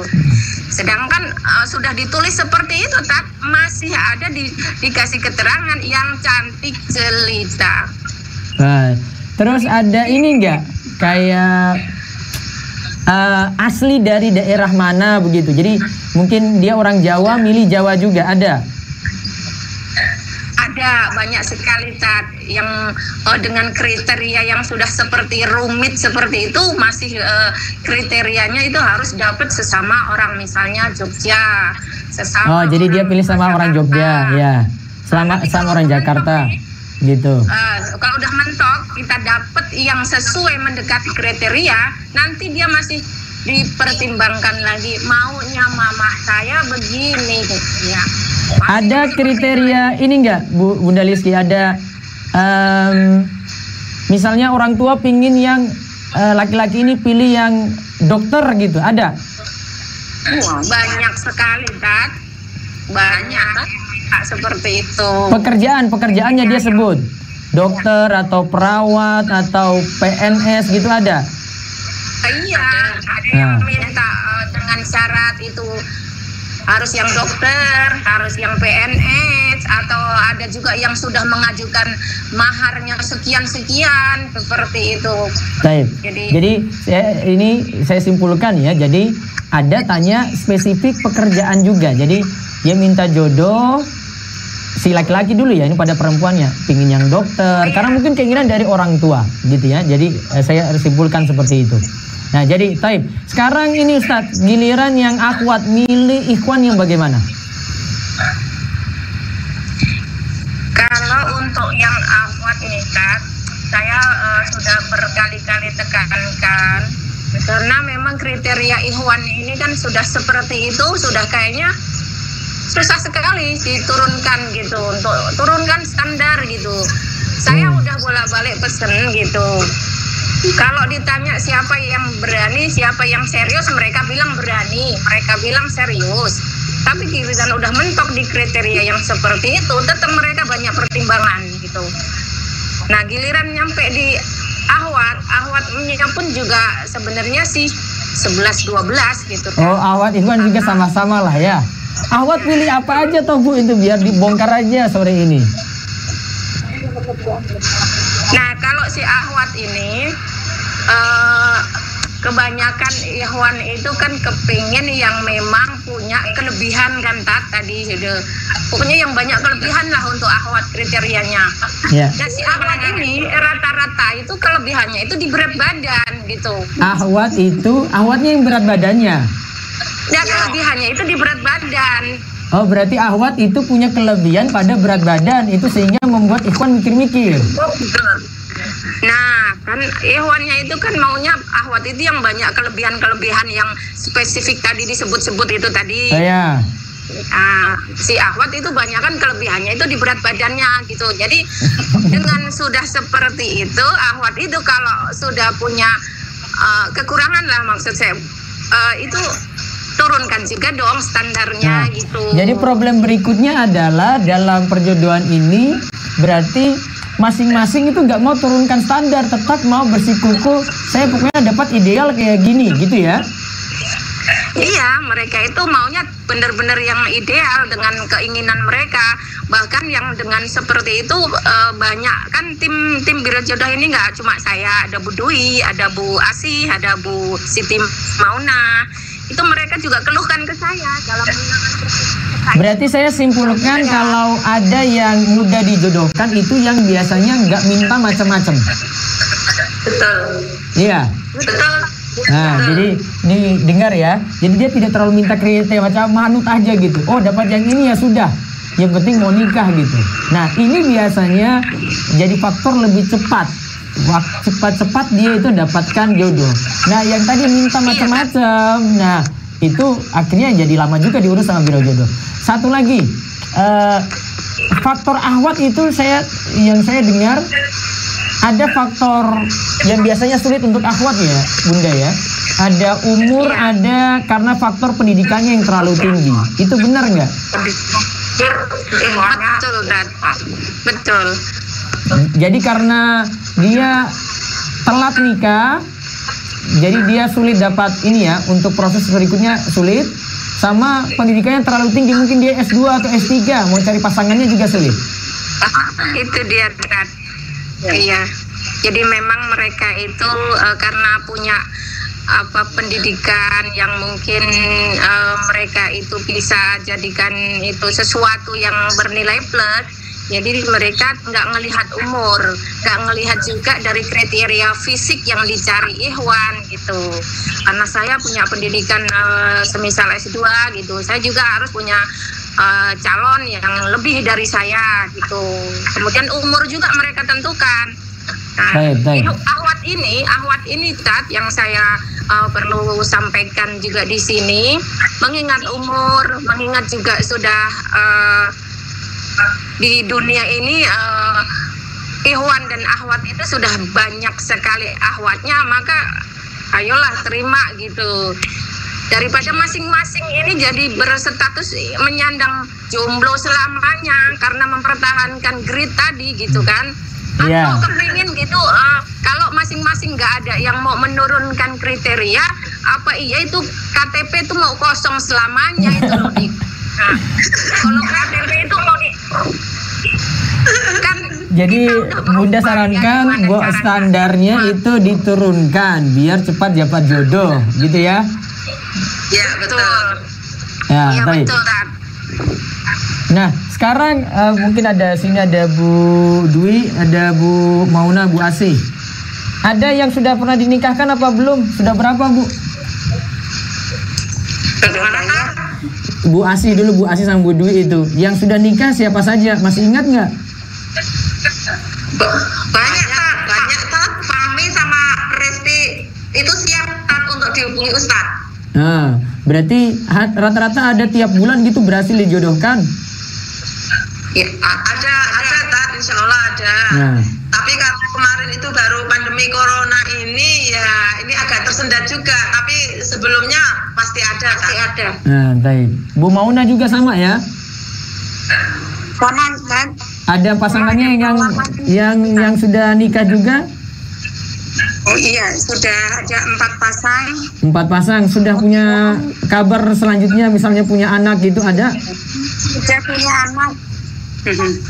Sedangkan sudah ditulis seperti itu, Tat, masih ada dikasih keterangan yang cantik jelita. Nah, terus ada ini enggak kayak asli dari daerah mana begitu? Jadi mungkin dia orang Jawa, milih Jawa juga ada. Ada banyak sekali, Tat, yang dengan kriteria yang sudah seperti rumit seperti itu, masih kriterianya itu harus dapat sesama orang, misalnya Jogja, sesama. Oh, jadi dia pilih sama orang Jogja, ya. Sama orang Jakarta, gitu. Kalau udah mentok, kita dapat yang sesuai mendekati kriteria, nanti dia masih dipertimbangkan lagi, maunya mama saya begini, ya. Ada kriteria ini enggak, Bunda Lizki? Ada misalnya orang tua pingin yang laki-laki ini pilih yang dokter gitu, ada? Banyak sekali, Tat. Banyak seperti itu. Pekerjaannya dia sebut dokter atau perawat atau PNS gitu, ada? Iya, ada yang minta dengan syarat itu harus yang dokter, harus yang PNS, atau ada juga yang sudah mengajukan maharnya sekian-sekian, seperti itu. Baik. Jadi saya simpulkan ya. Jadi ada tanya spesifik pekerjaan juga. Jadi dia minta jodoh si laki-laki dulu ya, ini pada perempuannya pingin yang dokter, karena mungkin keinginan dari orang tua gitu ya. Jadi saya simpulkan seperti itu. Nah, jadi taib. Sekarang ini Ustadz, giliran yang akhwat milih ikhwan yang bagaimana? Kalau untuk yang akhwat ini, Kak, saya sudah berkali-kali tekankan, karena memang kriteria ikhwan ini kan sudah seperti itu, sudah kayaknya susah sekali diturunkan gitu, untuk turunkan standar gitu. Saya udah bolak-balik pesen gitu. Kalau ditanya siapa yang berani, siapa yang serius, mereka bilang berani, mereka bilang serius. Tapi giliran udah mentok di kriteria yang seperti itu, tetap mereka banyak pertimbangan gitu. Nah, giliran nyampe di ahwatnya pun juga sebenarnya sih 11-12 gitu kan. Oh, ahwat itu kan juga sama-sama lah ya. Ahwat pilih apa aja toh Bu, itu biar dibongkar aja sore ini. Nah, kalau si ahwat ini kebanyakan ikhwan itu kan kepingin yang memang punya kelebihan kan, Tat, tadi pokoknya yang banyak kelebihan lah untuk ahwat kriterianya. Dan si ahwat ini rata-rata itu kelebihannya itu di berat badan gitu. Ahwatnya yang berat badannya. Ya, kelebihannya itu di berat badan. Oh, berarti ahwat itu punya kelebihan pada berat badan itu sehingga membuat ikhwan mikir-mikir. Nah, kan ikhwannya itu kan maunya ahwat itu yang banyak kelebihan-kelebihan yang spesifik tadi disebut-sebut itu tadi. Si ahwat itu banyak kan kelebihannya itu di berat badannya gitu. Jadi dengan sudah seperti itu, ahwat itu kalau sudah punya kekurangan lah, maksud saya itu turunkan juga dong standarnya gitu. Jadi problem berikutnya adalah dalam perjodohan ini berarti masing-masing itu nggak mau turunkan standar, tetap mau bersikukuh saya pokoknya dapat ideal kayak gini gitu ya. Iya, mereka itu maunya benar-benar yang ideal dengan keinginan mereka. Bahkan yang dengan seperti itu banyak kan tim Biro Jodoh ini nggak cuma saya, ada Bu Dwi, ada Bu Asih, ada Bu Siti Mauna. Itu mereka juga keluhkan ke saya dalam. Berarti saya simpulkan kalau ada yang mudah dijodohkan itu yang biasanya nggak minta macam-macam. Betul. Iya. Betul. Nah, jadi nih dengar ya. Jadi dia tidak terlalu minta kriteria macam manut aja gitu. Oh, dapat yang ini ya sudah. Yang penting mau nikah gitu. Nah, ini biasanya jadi faktor lebih cepat. Cepat-cepat dia itu dapatkan jodoh. Nah, yang tadi minta macam-macam. Nah, itu akhirnya jadi lama juga diurus sama Biro Jodoh. Satu lagi, faktor ahwat itu yang saya dengar ada faktor yang biasanya sulit untuk akhwat ya, Bunda ya. Ada umur, ada karena faktor pendidikannya yang terlalu tinggi. Itu benar nggak? Betul, betul. Jadi karena dia telat nikah, jadi dia sulit dapat ini ya, untuk proses berikutnya sulit. Sama pendidikannya terlalu tinggi, mungkin dia S2 atau S3, mau cari pasangannya juga sulit. Itu dia, Ustaz. Iya. Jadi memang mereka itu karena punya pendidikan yang mungkin mereka itu bisa jadikan itu sesuatu yang bernilai plus. Jadi mereka nggak ngelihat umur, nggak ngelihat juga dari kriteria fisik yang dicari ikhwan gitu. Karena saya punya pendidikan semisal S2 gitu, saya juga harus punya calon yang lebih dari saya gitu. Kemudian umur juga mereka tentukan. Nah, ahwat ini Tat, yang saya perlu sampaikan juga di sini, mengingat umur, mengingat juga sudah di dunia ini ikhwan dan akhwat itu sudah banyak sekali akhwatnya, maka ayolah terima gitu. Daripada masing-masing ini jadi berstatus menyandang jomblo selamanya karena mempertahankan grid tadi gitu kan. Atau kepingin gitu, kalau masing-masing nggak ada yang mau menurunkan kriteria, apa iya itu KTP itu mau kosong selamanya itu loh dik. Nah, kalau KTP itu mau kan, jadi Bunda sarankan buat standarnya itu diturunkan biar cepat dapat jodoh gitu ya. Ya betul. Ya, ya baik. Betul Tan. Nah sekarang mungkin ada sini ada Bu Dwi, ada Bu Mauna, Bu Asih. Ada yang sudah pernah dinikahkan apa belum? Sudah berapa Bu? Bu Asih dulu, Bu Asih sama Bu Dwi itu. Yang sudah nikah siapa saja? Masih ingat nggak? Banyak Tat. Fahmi sama Resti itu siap Tat untuk dihubungi Ustadz. Nah, berarti rata-rata ada tiap bulan gitu berhasil dijodohkan? Ya, ada Tat, insya Allah ada. Nah. Tapi karena kemarin itu baru pandemi corona ini, ya ini agak tersendat juga. Tapi sebelumnya pasti ada. Nah, baik. Bu Mauna juga sama ya? Sama kan? Ada pasangannya yang sudah nikah juga? Oh iya, sudah ada 4 pasang. 4 pasang sudah punya kabar selanjutnya, misalnya punya anak gitu ada? Sudah punya anak.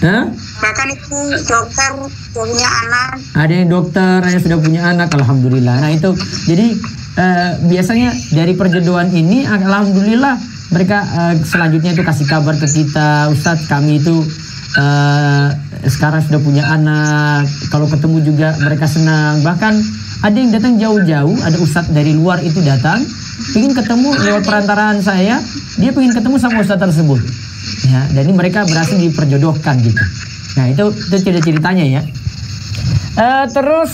Hah? Bahkan itu dokter punya anak. Ada yang dokter, ada yang sudah punya anak, alhamdulillah. Nah itu, jadi biasanya dari perjodohan ini, alhamdulillah mereka selanjutnya itu kasih kabar ke kita, Ustadz kami itu sekarang sudah punya anak. Kalau ketemu juga mereka senang. Bahkan ada yang datang jauh-jauh, ada ustadz dari luar itu datang, ingin ketemu lewat perantaraan saya, dia ingin ketemu sama ustadz tersebut. Ya, dan ini mereka berhasil diperjodohkan gitu. Nah itu ceritanya ya. Terus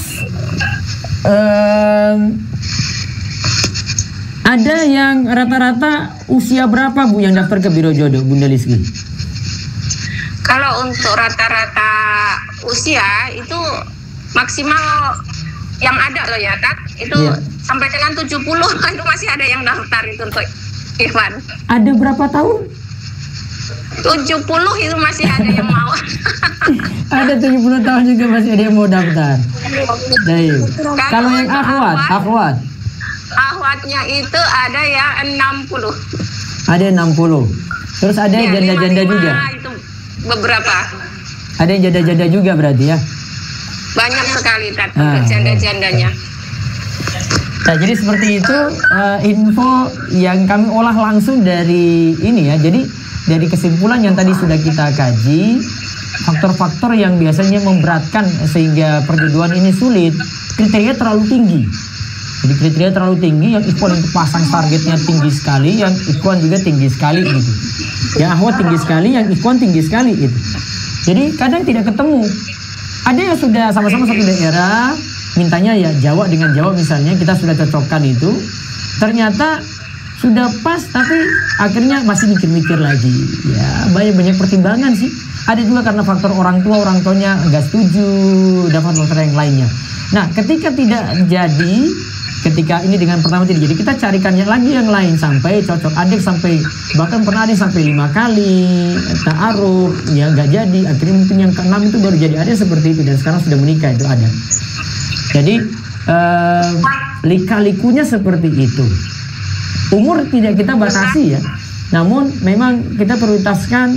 ada yang rata-rata usia berapa Bu yang daftar ke Biro Jodoh, Bunda Lizki? Kalau untuk rata-rata usia itu maksimal yang ada loh ya Tat, itu sampai dengan 70 itu masih ada yang daftar itu untuk Ikhwan. Ada berapa tahun? 70 itu masih ada yang mau. Ada 70 tahun juga masih ada yang mau daftar. Baik. Kalau yang akhwat? Akhwatnya itu ada yang 60. Ada 60. Terus ada yang janda-janda juga? Itu beberapa. Ada yang janda-janda juga berarti ya? Banyak sekali untuk janda-jandanya. Nah, jadi seperti itu info yang kami olah langsung dari ini ya. Jadi dari kesimpulan yang tadi sudah kita kaji, faktor-faktor yang biasanya memberatkan sehingga perjodohan ini sulit, kriteria terlalu tinggi. Jadi kriteria terlalu tinggi, yang ikhwan untuk pasang targetnya tinggi sekali, yang ikhwan juga tinggi sekali gitu. Yang akhwat tinggi sekali, yang ikhwan tinggi sekali gitu. Jadi kadang tidak ketemu. Ada yang sudah sama-sama satu daerah, mintanya ya Jawa dengan Jawa misalnya, kita sudah cocokkan itu. Ternyata sudah pas, tapi akhirnya masih mikir-mikir lagi. Ya banyak pertimbangan sih. Ada juga karena faktor orang tuanya nggak setuju, dapat faktor yang lainnya. Nah ketika tidak jadi, ketika ini dengan pertama tidak jadi, kita carikannya lagi yang lain sampai cocok. Adik sampai, bahkan pernah ada sampai 5 kali ta'aruf, ya nggak jadi. Akhirnya mungkin yang ke-6 itu baru jadi. Ada seperti itu, dan sekarang sudah menikah itu ada. Jadi lika-likunya seperti itu. Umur tidak kita batasi ya, namun memang kita prioritaskan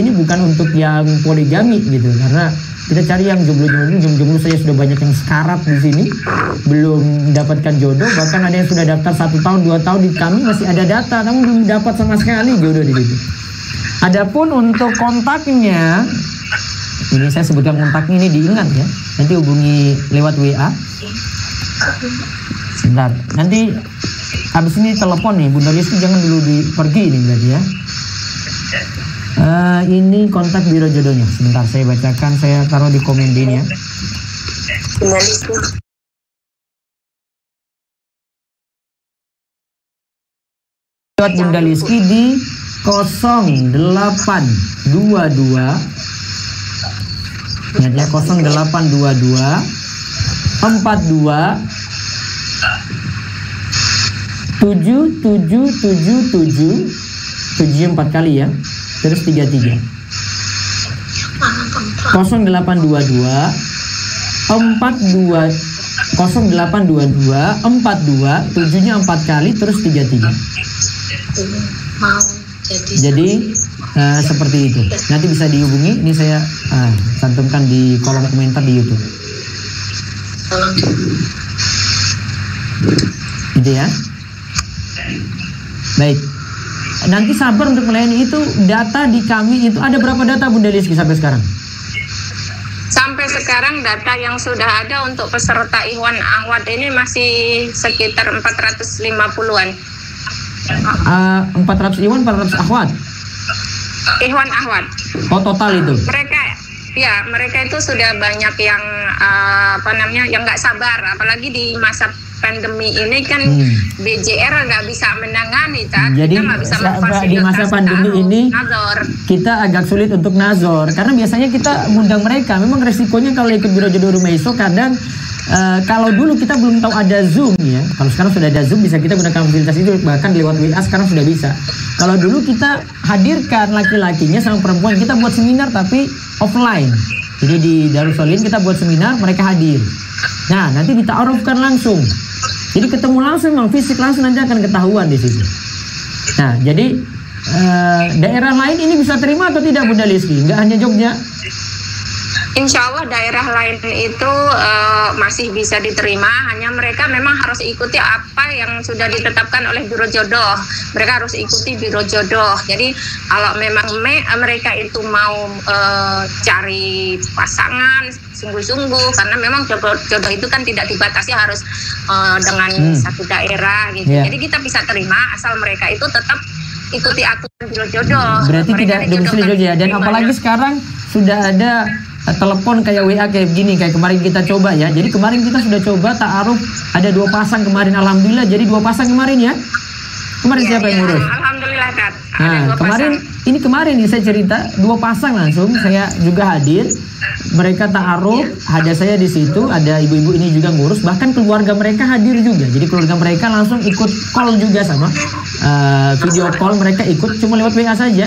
ini bukan untuk yang poligami gitu, karena kita cari yang jomblo saya sudah banyak yang sekarat di sini belum mendapatkan jodoh, bahkan ada yang sudah daftar 1 tahun 2 tahun di kami masih ada data namun belum dapat sama sekali jodoh di situ. Adapun untuk kontaknya, ini saya sebutkan kontaknya, ini diingat ya, nanti hubungi lewat WA. Sebentar, nanti habis ini telepon nih Bunda Rizky, jangan dulu pergi ini berarti ya. Ini kontak biro jodohnya. Sebentar saya bacakan, saya taruh di komen ini ya. Lewat Bunda Rizky di 0822 ingat ya, 0822 42 7777 7 4 kali ya, terus 33 0822 42 0822 42 7-nya 4 kali terus 33. Jadi seperti itu. Nanti bisa dihubungi. Ini saya cantumkan di kolom komentar di YouTube. Gitu ya. Baik. Nanti sabar untuk melayani itu. Data di kami itu ada berapa data Bunda Rizky sampai sekarang? Sampai sekarang data yang sudah ada untuk peserta Ikhwan Ahwat ini masih sekitar 450-an. 400 Ikhwan, 400 Ahwat? Ikhwan Ahwat. Oh, total itu? Mereka itu sudah banyak yang yang nggak sabar, apalagi di masa pandemi ini kan BJR nggak bisa menangani, jadi di masa pandemi ini kita agak sulit untuk nazor, karena biasanya kita ngundang mereka. Memang resikonya kalau ikut biro jodoh rumah iso kadang kalau dulu kita belum tahu ada Zoom ya, kalau sekarang sudah ada Zoom bisa kita gunakan fasilitas itu, bahkan lewat WA sekarang sudah bisa. Kalau dulu kita hadirkan laki-lakinya sama perempuan, kita buat seminar tapi offline. Jadi di Darussalim kita buat seminar, mereka hadir. Nah, nanti dita'arufkan langsung. Jadi ketemu langsung, memang fisik langsung nanti akan ketahuan di situ. Nah, jadi daerah lain ini bisa terima atau tidak Bunda Rizky? Nggak hanya Jogja? Insya Allah daerah lain itu masih bisa diterima, hanya mereka memang harus ikuti apa yang sudah ditetapkan oleh Biro Jodoh. Mereka harus ikuti Biro Jodoh. Jadi kalau memang mereka itu mau cari pasangan sungguh-sungguh, karena memang jodoh itu kan tidak dibatasi harus dengan satu daerah gitu. Yeah. Jadi kita bisa terima asal mereka itu tetap ikuti aturan Biro Jodoh. Berarti mereka tidak domisili Jogja. Dan apalagi sekarang sudah ada telepon kayak WA kayak gini, kayak kemarin kita coba ya. Jadi kemarin kita sudah coba ta'aruf, ada 2 pasang kemarin, alhamdulillah. Jadi 2 pasang kemarin ya. Kemarin siapa yang ngurus? Alhamdulillah Kak. Nah, kemarin saya cerita 2 pasang langsung, saya juga hadir. Mereka ta'aruf, ada saya di situ, ada ibu-ibu ini juga ngurus, bahkan keluarga mereka hadir juga. Jadi keluarga mereka langsung ikut call juga sama video call, mereka ikut cuma lewat WA saja.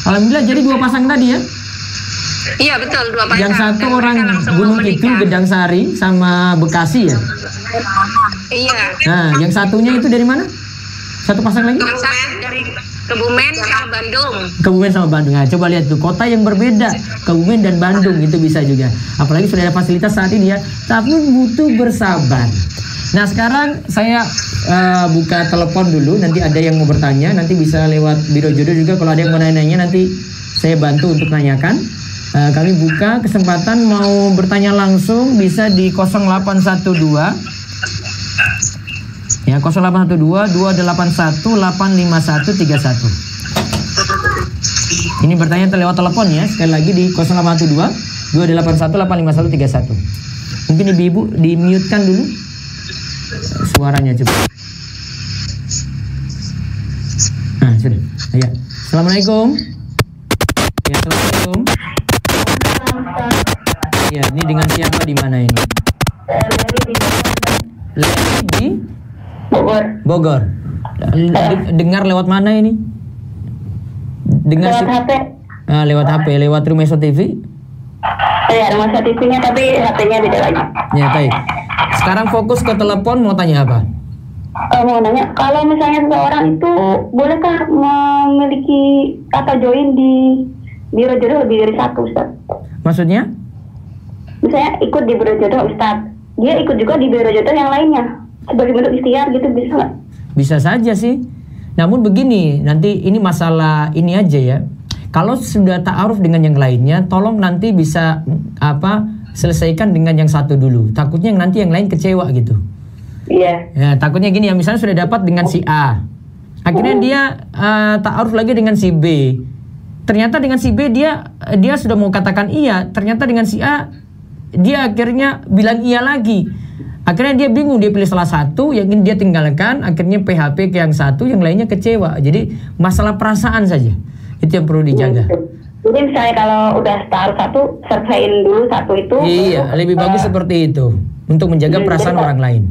Alhamdulillah, jadi 2 pasang tadi ya. Iya betul, 2 pasang. Yang satu orang Gunung Kidul, Gedang Sari sama Bekasi ya. Iya. Nah, yang satunya itu dari mana? Satu pasang lagi? Dari Kebumen sama Bandung. Kebumen sama Bandung. Nah, coba lihat tuh kota yang berbeda, Kebumen dan Bandung itu bisa juga. Apalagi sudah ada fasilitas saat ini ya. Tapi butuh bersabar. Nah, sekarang saya buka telepon dulu. Nanti ada yang mau bertanya, nanti bisa lewat Biro Jodoh juga. Kalau ada yang mau nanya-nanya nanti saya bantu untuk nanyakan. Kami buka kesempatan mau bertanya langsung bisa di 0812 ya, 0812 281 85131. Ini bertanya lewat telepon ya, sekali lagi di 0812 281 85131. Mungkin ibu-ibu di mute kan dulu suaranya coba. Nah, sudah. Ya. Assalamualaikum. Ya, assalamualaikum. Ya, ini dengan siapa di mana ini? Lagi di Bogor. Dengar lewat mana ini? Dengar lewat HP. Lewat HP, lewat Rumah Iso TV? Ya, Rumah Iso TV-nya, tapi HP-nya beda lagi. Ya, baik. Sekarang fokus ke telepon, mau tanya apa? Mau nanya, kalau misalnya seseorang itu bolehkah memiliki atau join di biro jodoh lebih dari satu, Ustaz? Maksudnya? Misalnya ikut di biro jodoh, Ustaz, dia ikut juga di biro jodoh yang lainnya sebagai bentuk ikhtiar gitu, bisa nggak? Bisa saja sih. Namun begini, nanti ini masalah ini aja ya. Kalau sudah ta'aruf dengan yang lainnya, tolong nanti bisa selesaikan dengan yang satu dulu. Takutnya nanti yang lain kecewa gitu. Iya. Ya, takutnya gini ya, misalnya sudah dapat dengan si A. Akhirnya dia ta'aruf lagi dengan si B. Ternyata dengan si B dia sudah mau katakan iya, ternyata dengan si A dia akhirnya bilang iya lagi. Akhirnya dia bingung, dia pilih salah satu yang ingin dia tinggalkan, akhirnya PHP ke yang satu, yang lainnya kecewa. Jadi masalah perasaan saja. Itu yang perlu dijaga. Jadi misalnya kalau udah taruh satu, selesaiin dulu satu itu. Iya, lebih bagus seperti itu untuk menjaga perasaan orang lain.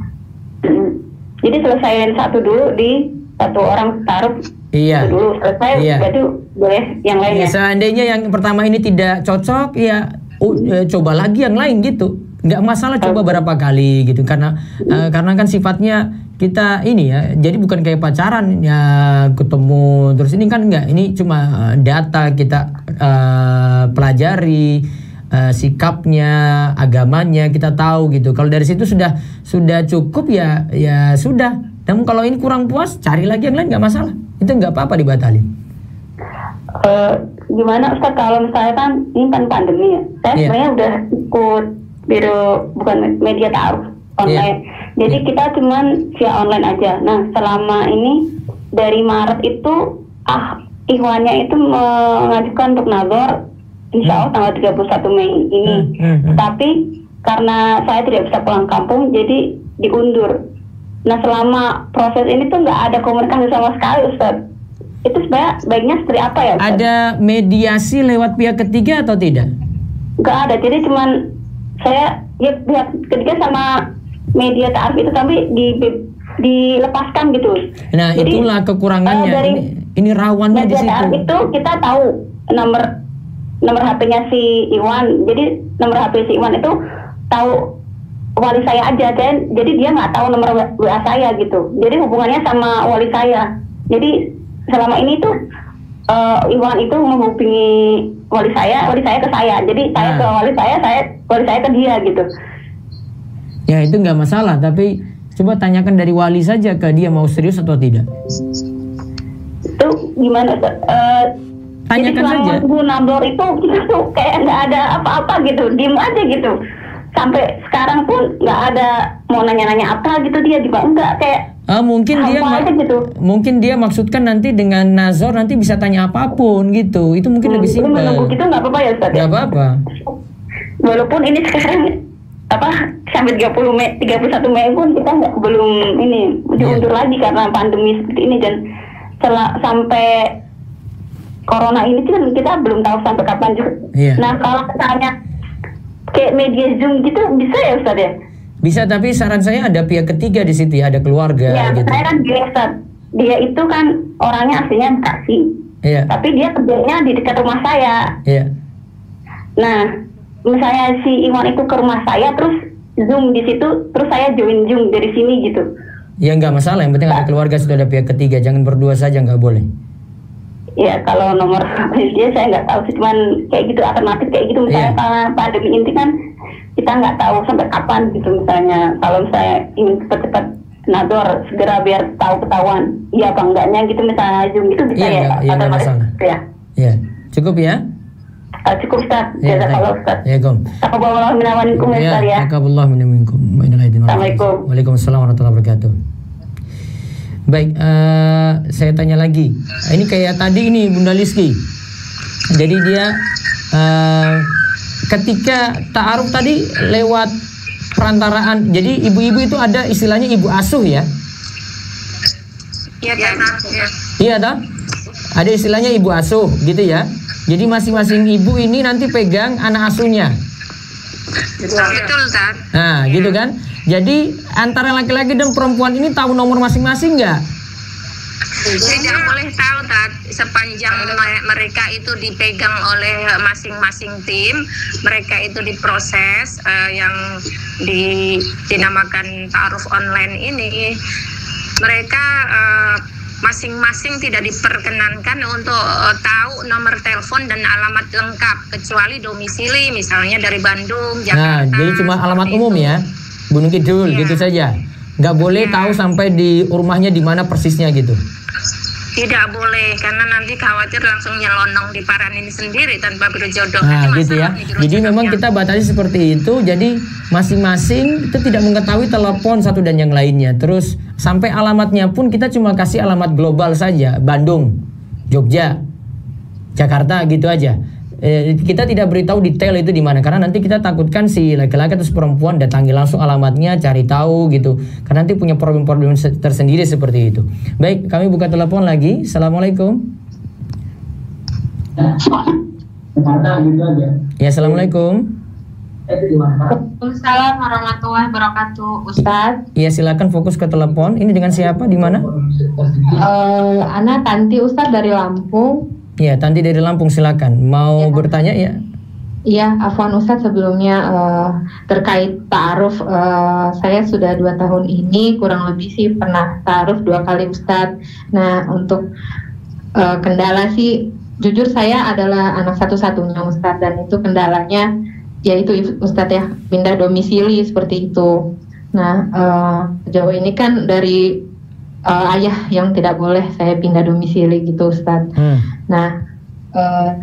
Jadi selesaiin satu dulu di satu orang taruh. Iya. Dulu selesai, berarti boleh yang lainnya. Seandainya yang pertama ini tidak cocok, ya coba lagi yang lain gitu. Nggak masalah coba berapa kali gitu, karena kan sifatnya kita ini ya, jadi bukan kayak pacaran ya ketemu terus ini kan enggak, ini cuma data kita pelajari sikapnya, agamanya kita tahu gitu. Kalau dari situ sudah cukup ya sudah. Namun kalau ini kurang puas, cari lagi yang lain, nggak masalah, itu nggak apa-apa dibatalin. Gimana Ustaz kalau misalnya kan ini kan pandemi ya, saya sebenarnya udah ikut biro bukan media ta'aruf online. Jadi kita cuman via online aja. Nah selama ini dari Maret itu ikhwannya itu mengajukan untuk nazar insya Allah tanggal 31 Mei ini. Tapi karena saya tidak bisa pulang kampung jadi diundur. Nah selama proses ini tuh nggak ada komunikasi sama sekali Ustaz. Itu sebenarnya baiknya seperti apa ya Ustaz? Ada mediasi lewat pihak ketiga atau tidak? Nggak ada, jadi cuman saya ya pihak ketiga sama media ta'aruf itu tapi dilepaskan gitu. Nah jadi, itulah kekurangannya. Ini rawannya di situ. Media ta'aruf itu kita tahu nomor HP-nya si Iwan. Jadi nomor HP si Iwan itu tahu wali saya aja kan. Jadi dia nggak tahu nomor WA saya gitu. Jadi hubungannya sama wali saya. Jadi selama ini tuh Iwan itu menghubungi wali saya ke saya. Jadi saya ke wali saya ke dia gitu. Ya itu nggak masalah, tapi coba tanyakan dari wali saja ke dia mau serius atau tidak. Itu gimana? Tanyakan saja. Jadi nabor itu kita tuh kayak nggak ada apa-apa gitu, diem aja gitu. Sampai sekarang pun nggak ada mau nanya-nanya apa gitu, dia juga enggak kayak. Mungkin dia maksudkan nanti dengan nazar nanti bisa tanya apapun gitu. Itu mungkin lebih simpel. Menunggu gitu nggak apa-apa ya Ustaz? Nggak apa-apa. Walaupun ini sekarang sampai 31 Mei pun kita belum ini diundur lagi karena pandemi seperti ini, dan sampai corona ini kan kita belum tahu sampai kapan juga. Nah kalau misalnya kayak media Zoom gitu bisa ya Ustaz ya? Bisa, tapi saran saya ada pihak ketiga di situ ya, ada keluarga gitu. Saya kan dia itu kan orangnya aslinya Bekasi. Tapi dia kerjanya di dekat rumah saya. Nah, misalnya si Iwan itu ke rumah saya terus Zoom di situ, terus saya join Zoom dari sini gitu. Ya nggak masalah, yang penting ada keluarga, sudah ada pihak ketiga, jangan berdua saja, nggak boleh. Ya kalau nomor dia saya nggak tahu sih, cuman kayak gitu alternatif kayak gitu misalnya karena pandemi ini kan kita nggak tahu sampai kapan gitu, misalnya kalau saya ingin cepat-cepat nador segera biar tahu ketahuan iya apa enggaknya gitu, misalnya Zoom gitu bisa nggak masalah. Ya cukup ya. Cukup Ustaz. Jazakallah Ustaz. Ya Gom. Taqabbalallahu minna wa minkum Ustaz ya. Taqabbalallahu minna wa minkum. Assalamualaikum. Waalaikumsalam warahmatullahi wabarakatuh. Baik, saya tanya lagi. Ini kayak tadi ini Bunda Liski. Jadi dia ketika ta'aruf tadi lewat perantaraan. Jadi ibu-ibu itu ada istilahnya ibu asuh ya? Iya toh? Ada istilahnya ibu asuh gitu ya. Jadi masing-masing ibu ini nanti pegang anak asuhnya. Betul, Ustaz. Nah, gitu kan? Jadi antara laki-laki dan perempuan ini tahu nomor masing-masing nggak? Tidak boleh tahu sepanjang mereka itu dipegang oleh masing-masing tim, mereka itu diproses yang dinamakan ta'aruf online ini, mereka masing-masing tidak diperkenankan untuk tahu nomor telepon dan alamat lengkap kecuali domisili, misalnya dari Bandung, Jakarta. Nah, jadi cuma alamat umum ya, Gunung Kidul gitu saja. Nggak boleh tahu sampai di rumahnya di mana persisnya gitu. Tidak boleh, karena nanti khawatir langsung nyelonong di Paran ini sendiri tanpa biro jodoh. Nah, gitu ya. Jadi memang kita batasi seperti itu. Jadi masing-masing itu tidak mengetahui telepon satu dan yang lainnya. Terus sampai alamatnya pun kita cuma kasih alamat global saja, Bandung, Jogja, Jakarta gitu aja. Kita tidak beritahu detail itu di mana, karena nanti kita takutkan si laki-laki atau perempuan datangi langsung alamatnya, cari tahu gitu, karena nanti punya problem-problem tersendiri seperti itu. Baik, kami buka telepon lagi. Assalamualaikum. Ya, assalamualaikum. Waalaikumsalam warahmatullahi wabarakatuh, Ustadz. Ya, silakan fokus ke telepon. Ini dengan siapa, di mana? Ana Tanti, Ustadz, dari Lampung. Ya, Tanti dari Lampung, silakan. Mau bertanya ya? Iya, afwan Ustadz, sebelumnya terkait ta'aruf, saya sudah 2 tahun ini kurang lebih sih pernah ta'aruf 2 kali Ustadz. Nah, untuk kendala sih, jujur saya adalah anak satu-satunya Ustadz, dan itu kendalanya yaitu Ustadz ya, pindah domisili seperti itu. Nah, sejauh ini kan dari ayah yang tidak boleh saya pindah domisili gitu Ustadz. Nah,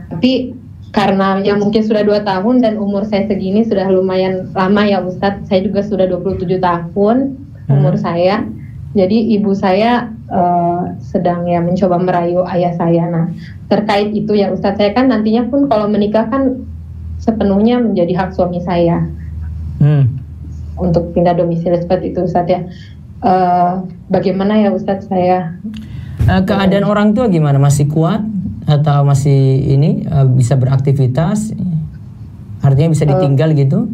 tapi karena ya mungkin sudah 2 tahun dan umur saya segini sudah lumayan lama ya Ustadz. Saya juga sudah 27 tahun umur saya. Jadi ibu saya sedang ya mencoba merayu ayah saya. Nah, terkait itu ya Ustadz, saya kan nantinya pun kalau menikah kan sepenuhnya menjadi hak suami saya untuk pindah domisili seperti itu Ustadz ya. Bagaimana ya Ustadz saya? Keadaan orang tua gimana? Masih kuat atau masih ini bisa beraktivitas? Artinya bisa ditinggal gitu?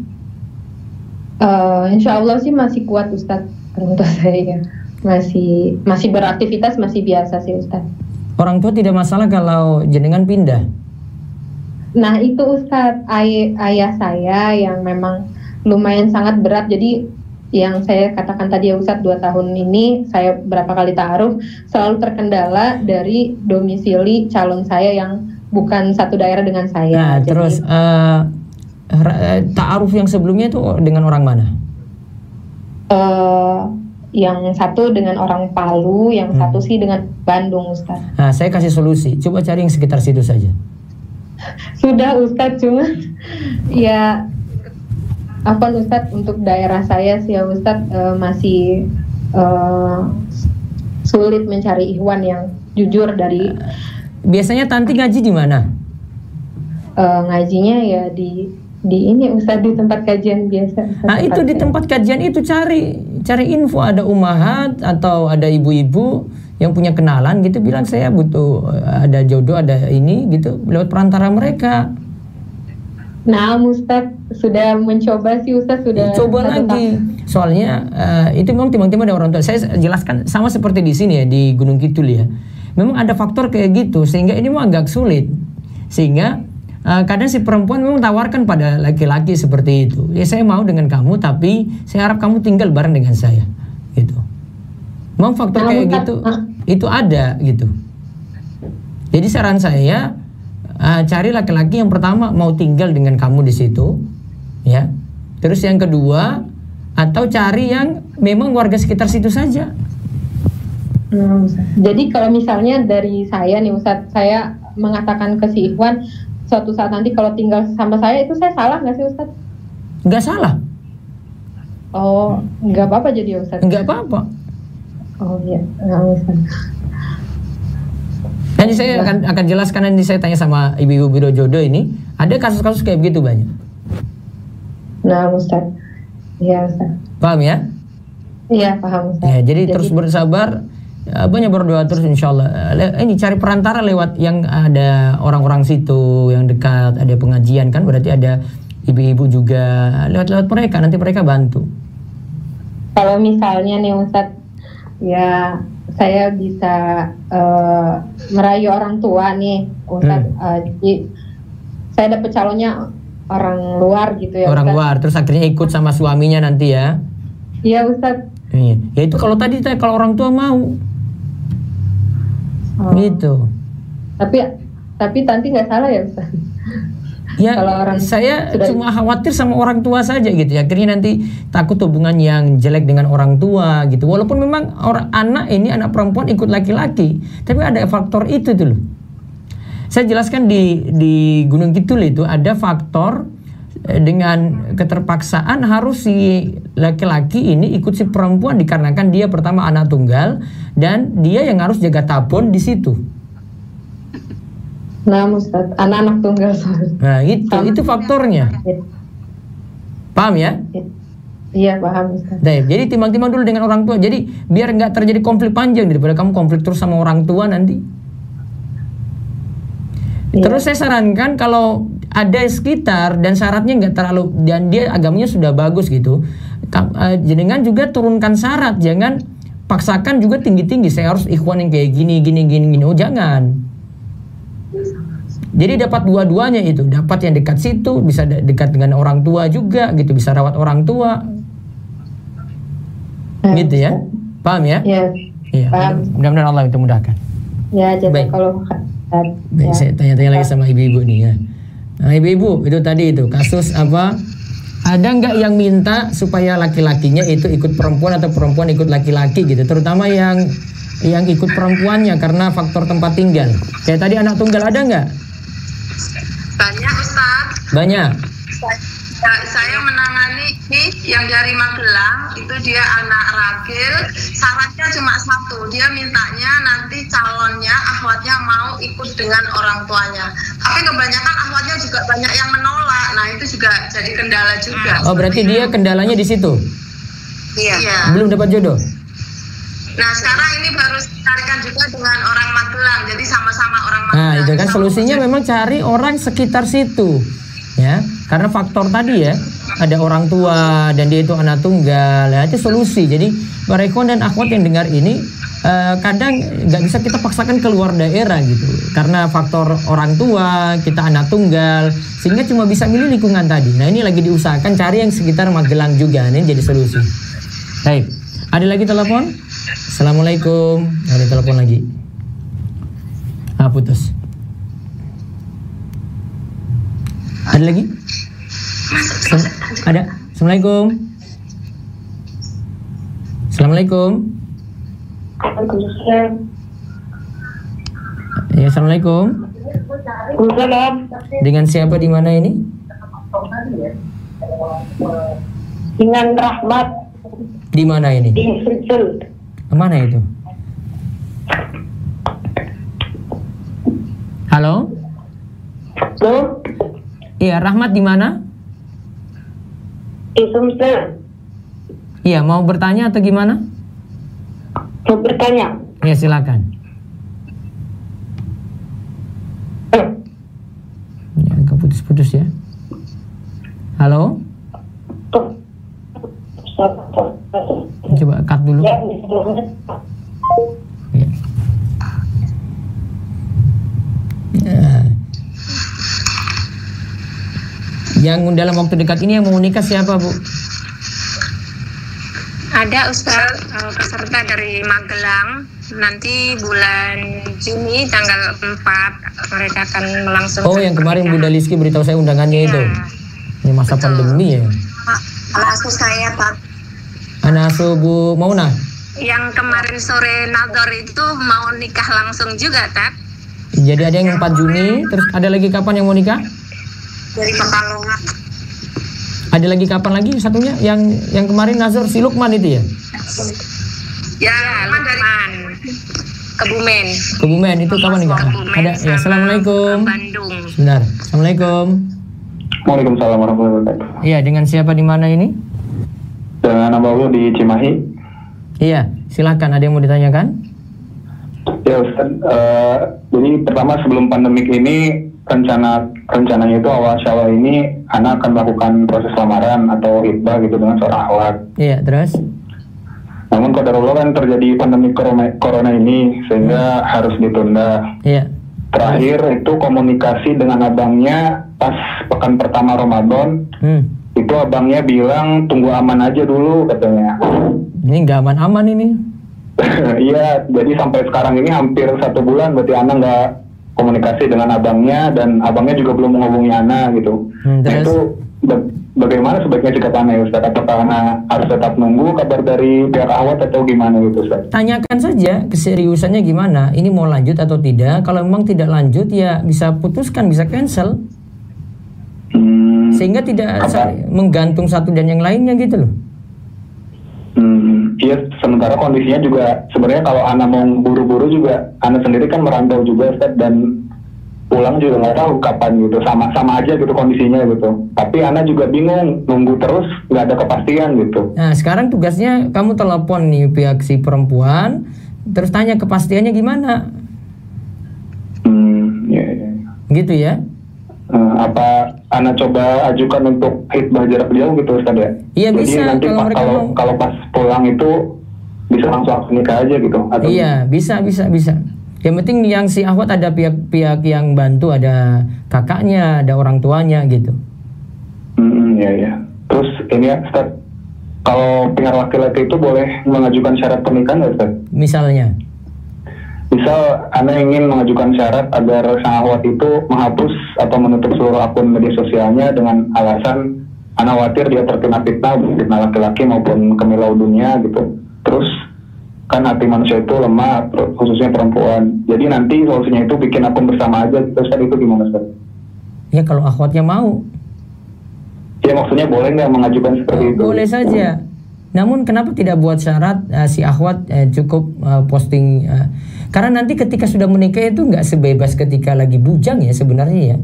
Insya Allah sih masih kuat Ustadz. Orang tua saya masih beraktivitas, masih biasa sih Ustadz. Orang tua tidak masalah kalau jenengan pindah? Nah itu Ustadz, ayah saya yang memang lumayan sangat berat. Jadi yang saya katakan tadi ya Ustadz, 2 tahun ini saya berapa kali ta'aruf selalu terkendala dari domisili calon saya yang bukan satu daerah dengan saya. Nah, jadi, terus ta'aruf yang sebelumnya itu dengan orang mana? Yang satu dengan orang Palu, yang satu sih dengan Bandung Ustadz. Nah, saya kasih solusi, coba cari yang sekitar situ saja. Sudah Ustadz, cuma ya apa Ustadz, untuk daerah saya sih ya Ustadz masih sulit mencari ikhwan yang jujur dari. Biasanya Tanti ngaji di mana? Ngajinya ya di ini Ustadz, di tempat kajian biasa. Nah itu di tempat kajian itu cari info, ada umahat atau ada ibu-ibu yang punya kenalan gitu, bilang saya butuh ada jodoh, ada ini gitu, lewat perantara mereka. Nah, Ustadz sudah mencoba sih Ustadz, sudah coba lagi. Soalnya itu memang timbang-timbang ada orang tua. Saya jelaskan sama seperti di sini ya, di Gunung Kidul ya. Memang ada faktor kayak gitu sehingga ini memang agak sulit. Sehingga kadang si perempuan memang tawarkan pada laki-laki seperti itu. Ya saya mau dengan kamu, tapi saya harap kamu tinggal bareng dengan saya. Gitu. Memang faktor kayak gitu itu ada gitu. Jadi saran saya, cari laki-laki yang pertama mau tinggal dengan kamu di situ, ya. Terus yang kedua, atau cari yang memang warga sekitar situ saja. Jadi kalau misalnya dari saya nih Ustadz, saya mengatakan ke si Ikhwan, suatu saat nanti kalau tinggal sama saya, itu saya salah nggak sih Ustadz? Nggak salah. Oh, nggak apa-apa jadi Ustadz? Nggak apa-apa. Oh iya, nggak Ustadz. Nanti saya akan jelaskan, nanti saya tanya sama ibu-ibu biro jodoh ini, ada kasus-kasus kayak begitu banyak. Nah Ustadz, iya Ustadz. Paham ya? Iya paham Ustadz. Ya, jadi terus bersabar, banyak berdoa terus insya Allah. Ini cari perantara lewat yang ada orang-orang situ yang dekat, ada pengajian kan, berarti ada ibu-ibu juga, lewat mereka, nanti mereka bantu. Kalau misalnya nih Ustadz, ya saya bisa merayu orang tua nih, Ustaz. Jadi saya dapat calonnya orang luar gitu ya. Orang Ustaz. luar, terus akhirnya ikut sama suaminya nanti ya? Iya Ustaz. Iya. Ya itu kalau tadi kalau orang tua mau, gitu. Tapi Tanti nggak salah ya Ustaz? Ya, kalau orang saya cuma khawatir sama orang tua saja gitu ya. Akhirnya nanti takut hubungan yang jelek dengan orang tua gitu. Walaupun memang anak perempuan ikut laki-laki, tapi ada faktor itu tuh loh. Saya jelaskan di Gunung Kidul itu ada faktor dengan keterpaksaan harus si laki-laki ini ikut si perempuan dikarenakan dia pertama anak tunggal dan dia yang harus jaga tabon di situ. Nah, Ustaz, anak-anak tunggal. Nah, itu faktornya. Paham ya? Iya, paham Ustaz. Jadi timbang-timbang dulu dengan orang tua. Jadi biar nggak terjadi konflik panjang daripada kamu konflik terus sama orang tua nanti. Terus saya sarankan kalau ada sekitar dan syaratnya nggak terlalu dan dia agamanya sudah bagus gitu, jangan juga turunkan syarat, jangan paksakan juga tinggi-tinggi. Saya harus ikhwan yang kayak gini. Oh jangan. Jadi dapat dua-duanya itu, dapat yang dekat situ, bisa dekat dengan orang tua juga gitu, bisa rawat orang tua, gitu ya, paham ya? Iya. Mudah-mudahan Allah itu mudahkan. Ya, jadi kalau baik, saya tanya-tanya lagi sama ibu-ibu nih ya. Nah, ibu-ibu itu tadi itu kasus apa? Ada nggak yang minta supaya laki-lakinya itu ikut perempuan atau perempuan ikut laki-laki gitu, terutama yang ikut perempuannya karena faktor tempat tinggal. Kayak tadi anak tunggal ada nggak? Banyak Ustaz. Banyak. Saya menangani yang dari Magelang, itu dia anak ragil, syaratnya cuma satu, dia mintanya nanti calonnya, akhwatnya mau ikut dengan orang tuanya. Tapi kebanyakan akhwatnya juga banyak yang menolak, nah itu juga jadi kendala juga. Oh berarti dia kendalanya di situ? Iya. Belum dapat jodoh? Nah sekarang ini baru carikan juga dengan orang Magelang, jadi sama-sama orang Magelang. Nah itu kan solusinya memang cari orang sekitar situ, ya. Karena faktor tadi ya, ada orang tua dan dia itu anak tunggal, ya itu solusi. Jadi para ikhwan dan akhwat yang dengar ini, kadang nggak bisa kita paksakan keluar daerah gitu, karena faktor orang tua, kita anak tunggal, sehingga cuma bisa milih lingkungan tadi. Nah ini lagi diusahakan cari yang sekitar Magelang juga, ini jadi solusi. Baik, ada lagi telepon? Assalamualaikum. Ada telepon lagi. Putus. Ada lagi? Ada. Assalamualaikum. Assalamualaikum. Ya, assalamualaikum. Dengan siapa di mana ini? Dengan Rahmat. Di mana ini? Di Sulsel. Kemana itu? Halo? Halo? Iya, Rahmat di mana? Di Sulsel. Iya, mau bertanya atau gimana? Mau bertanya. Ya, silakan. Ya, agak putus-putus ya. Halo? Coba cut dulu. Ya. Yang dalam waktu dekat ini yang mau nikah siapa, Bu? Ada Ustaz, peserta dari Magelang. Nanti bulan Juni tanggal 4 mereka akan melangsungkan. Oh, yang kemarin Bunda Liski beritahu saya undangannya itu. Ini masa pandemi ya. Anak asuh saya, Pak. Anak asuh Bu Mauna. Yang kemarin sore nador itu mau nikah langsung juga, Tat. Jadi ada yang 4 Juni, terus ada lagi kapan yang mau nikah? Dari Pekalongan. Ada lagi kapan lagi satunya? Yang kemarin Nazar si Lukman itu ya? Ya, Lukman dari Kebumen. Kebumen itu kapan nikah? Ada ya. Assalamualaikum. Bandung. Sebentar. Assalamualaikum. Waalaikumsalam warahmatullahi wabarakatuh. Iya, dengan siapa di mana ini? Dengan Abang di Cimahi. Iya, silakan. Ada yang mau ditanyakan? Ya Ustaz, jadi pertama sebelum pandemik ini rencananya itu awal Syawal ini anak akan melakukan proses lamaran atau hitbah gitu dengan seorang akhwat. Iya, terus? Namun qadarullah kan terjadi pandemi corona ini sehingga harus ditunda. Iya. Terakhir itu komunikasi dengan abangnya pas pekan pertama Ramadan. Itu abangnya bilang tunggu aman aja dulu katanya. Ini nggak aman-aman ini. Iya, jadi sampai sekarang ini hampir 1 bulan berarti Ana nggak komunikasi dengan abangnya dan abangnya juga belum menghubungi Ana gitu. Nah itu bagaimana sebaiknya sikap Ana ya Ustaz? Apakah Ana harus tetap nunggu kabar dari pihak Ahwat atau gimana gitu Ustaz? Tanyakan saja keseriusannya gimana, ini mau lanjut atau tidak. Kalau memang tidak lanjut ya bisa putuskan, bisa cancel. Sehingga tidak menggantung satu dan yang lainnya gitu loh. Iya, sementara kondisinya juga sebenarnya kalau Ana mau buru-buru juga, Ana sendiri kan merantau juga Ustaz, dan pulang juga nggak tahu kapan gitu, sama aja gitu kondisinya gitu. Tapi Ana juga bingung, nunggu terus nggak ada kepastian gitu. Nah sekarang tugasnya kamu telepon nih pihak si perempuan, terus tanya kepastiannya gimana. Gitu ya. Apa Ana coba ajukan untuk hitbah jarak jauh gitu Ustaz ya? Iya bisa. Nanti kalau pas pulang itu bisa langsung nikah aja gitu? Atau iya bisa. Yang penting yang si Ahwat ada pihak yang bantu, ada kakaknya, ada orang tuanya gitu. Iya. Terus ini ya Ustaz, kalau pihak laki-laki itu boleh mengajukan syarat pernikahan nggak Ustaz? Misalnya? Misal Ana ingin mengajukan syarat agar sang Ahwat itu menghapus atau menutup seluruh akun media sosialnya dengan alasan Ana khawatir dia terkena fitnah laki-laki maupun kemilau dunia gitu. Terus kan hati manusia itu lemah, khususnya perempuan. Jadi nanti solusinya itu bikin akun bersama aja. Terus itu gimana Ustaz? Ya kalau Ahwatnya mau. Ya maksudnya boleh nggak mengajukan seperti itu? Boleh saja. Namun kenapa tidak buat syarat si Ahwat cukup posting karena nanti ketika sudah menikah itu nggak sebebas ketika lagi bujang ya sebenarnya ya.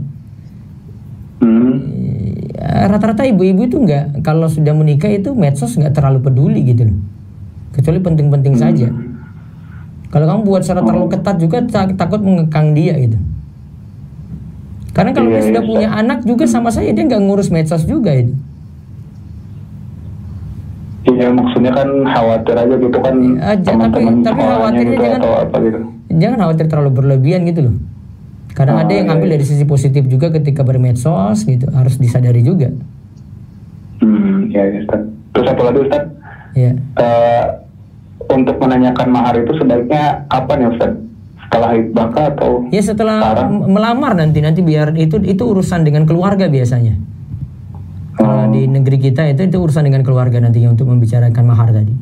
Rata-rata ibu-ibu itu nggak, kalau sudah menikah itu medsos nggak terlalu peduli gitu loh, kecuali penting-penting saja. Kalau kamu buat syarat terlalu ketat juga takut mengekang dia gitu. Karena kalau dia sudah punya anak juga sama saya, dia nggak ngurus medsos juga itu. Iya, maksudnya kan khawatir aja gitu kan teman-teman tapi khawatirnya gitu jangan, atau apa gitu. Jangan khawatir terlalu berlebihan gitu loh. Kadang ada yang ambil dari sisi positif juga ketika bermedsos gitu, harus disadari juga. Ya Ustaz. Terus satu lagi Ustaz. Iya. Untuk menanyakan mahar itu sebaiknya kapan ya Ustaz? Setelah hitbah atau? Ya setelah melamar nanti biar itu urusan dengan keluarga biasanya. Kalau di negeri kita itu urusan dengan keluarga nantinya untuk membicarakan mahar tadi.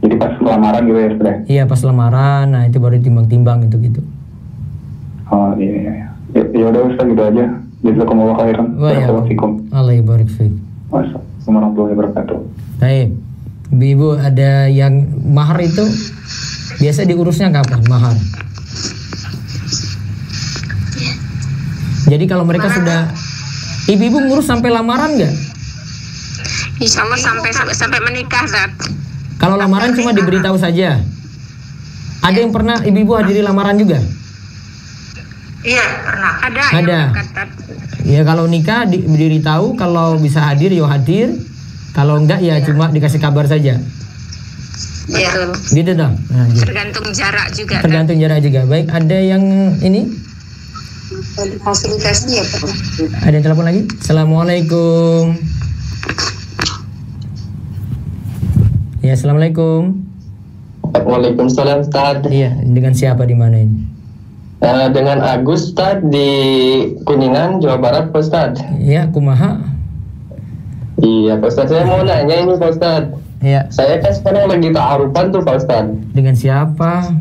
Jadi pas lamaran gitu ya Ustaz? Iya pas lamaran, nah itu baru timbang-timbang itu gitu. Oh iya. Ya udah Ustaz gitu aja. Jazakumullah khairan. Assalamualaikum. Allah barik fiik. Wassalamualaikum warahmatullahi wabarakatuh. Baik. Ibu ada yang mahar itu biasa diurusnya kapan mahar? Jadi kalau mereka sudah ibu-ibu ngurus sampai lamaran nggak? Insya Allah sampai menikah, Zat. Kalau lamaran cuma diberitahu saja. Ada yang pernah ibu-ibu hadiri lamaran juga? Iya, pernah. Ada. Ya kalau nikah diberitahu, kalau bisa hadir ya hadir. Kalau enggak ya cuma dikasih kabar saja. Iya. Gitu dong. Nah, gitu. Tergantung jarak juga. Tergantung jarak juga. Baik, ada yang ini? Fasilitasnya ya Pak. Ada yang telepon lagi? Assalamualaikum. Ya, assalamualaikum. Waalaikumsalam Ustaz. Iya, dengan siapa di mana ini? Dengan Agus Ustaz di Kuningan, Jawa Barat Pak Ustaz. Iya, kumaha? Iya Pak Ustaz, saya mau nanya ini Pak Ustaz. Iya. Saya kan sekarang lagi ta'arufan tuh Pak Ustaz. Dengan siapa?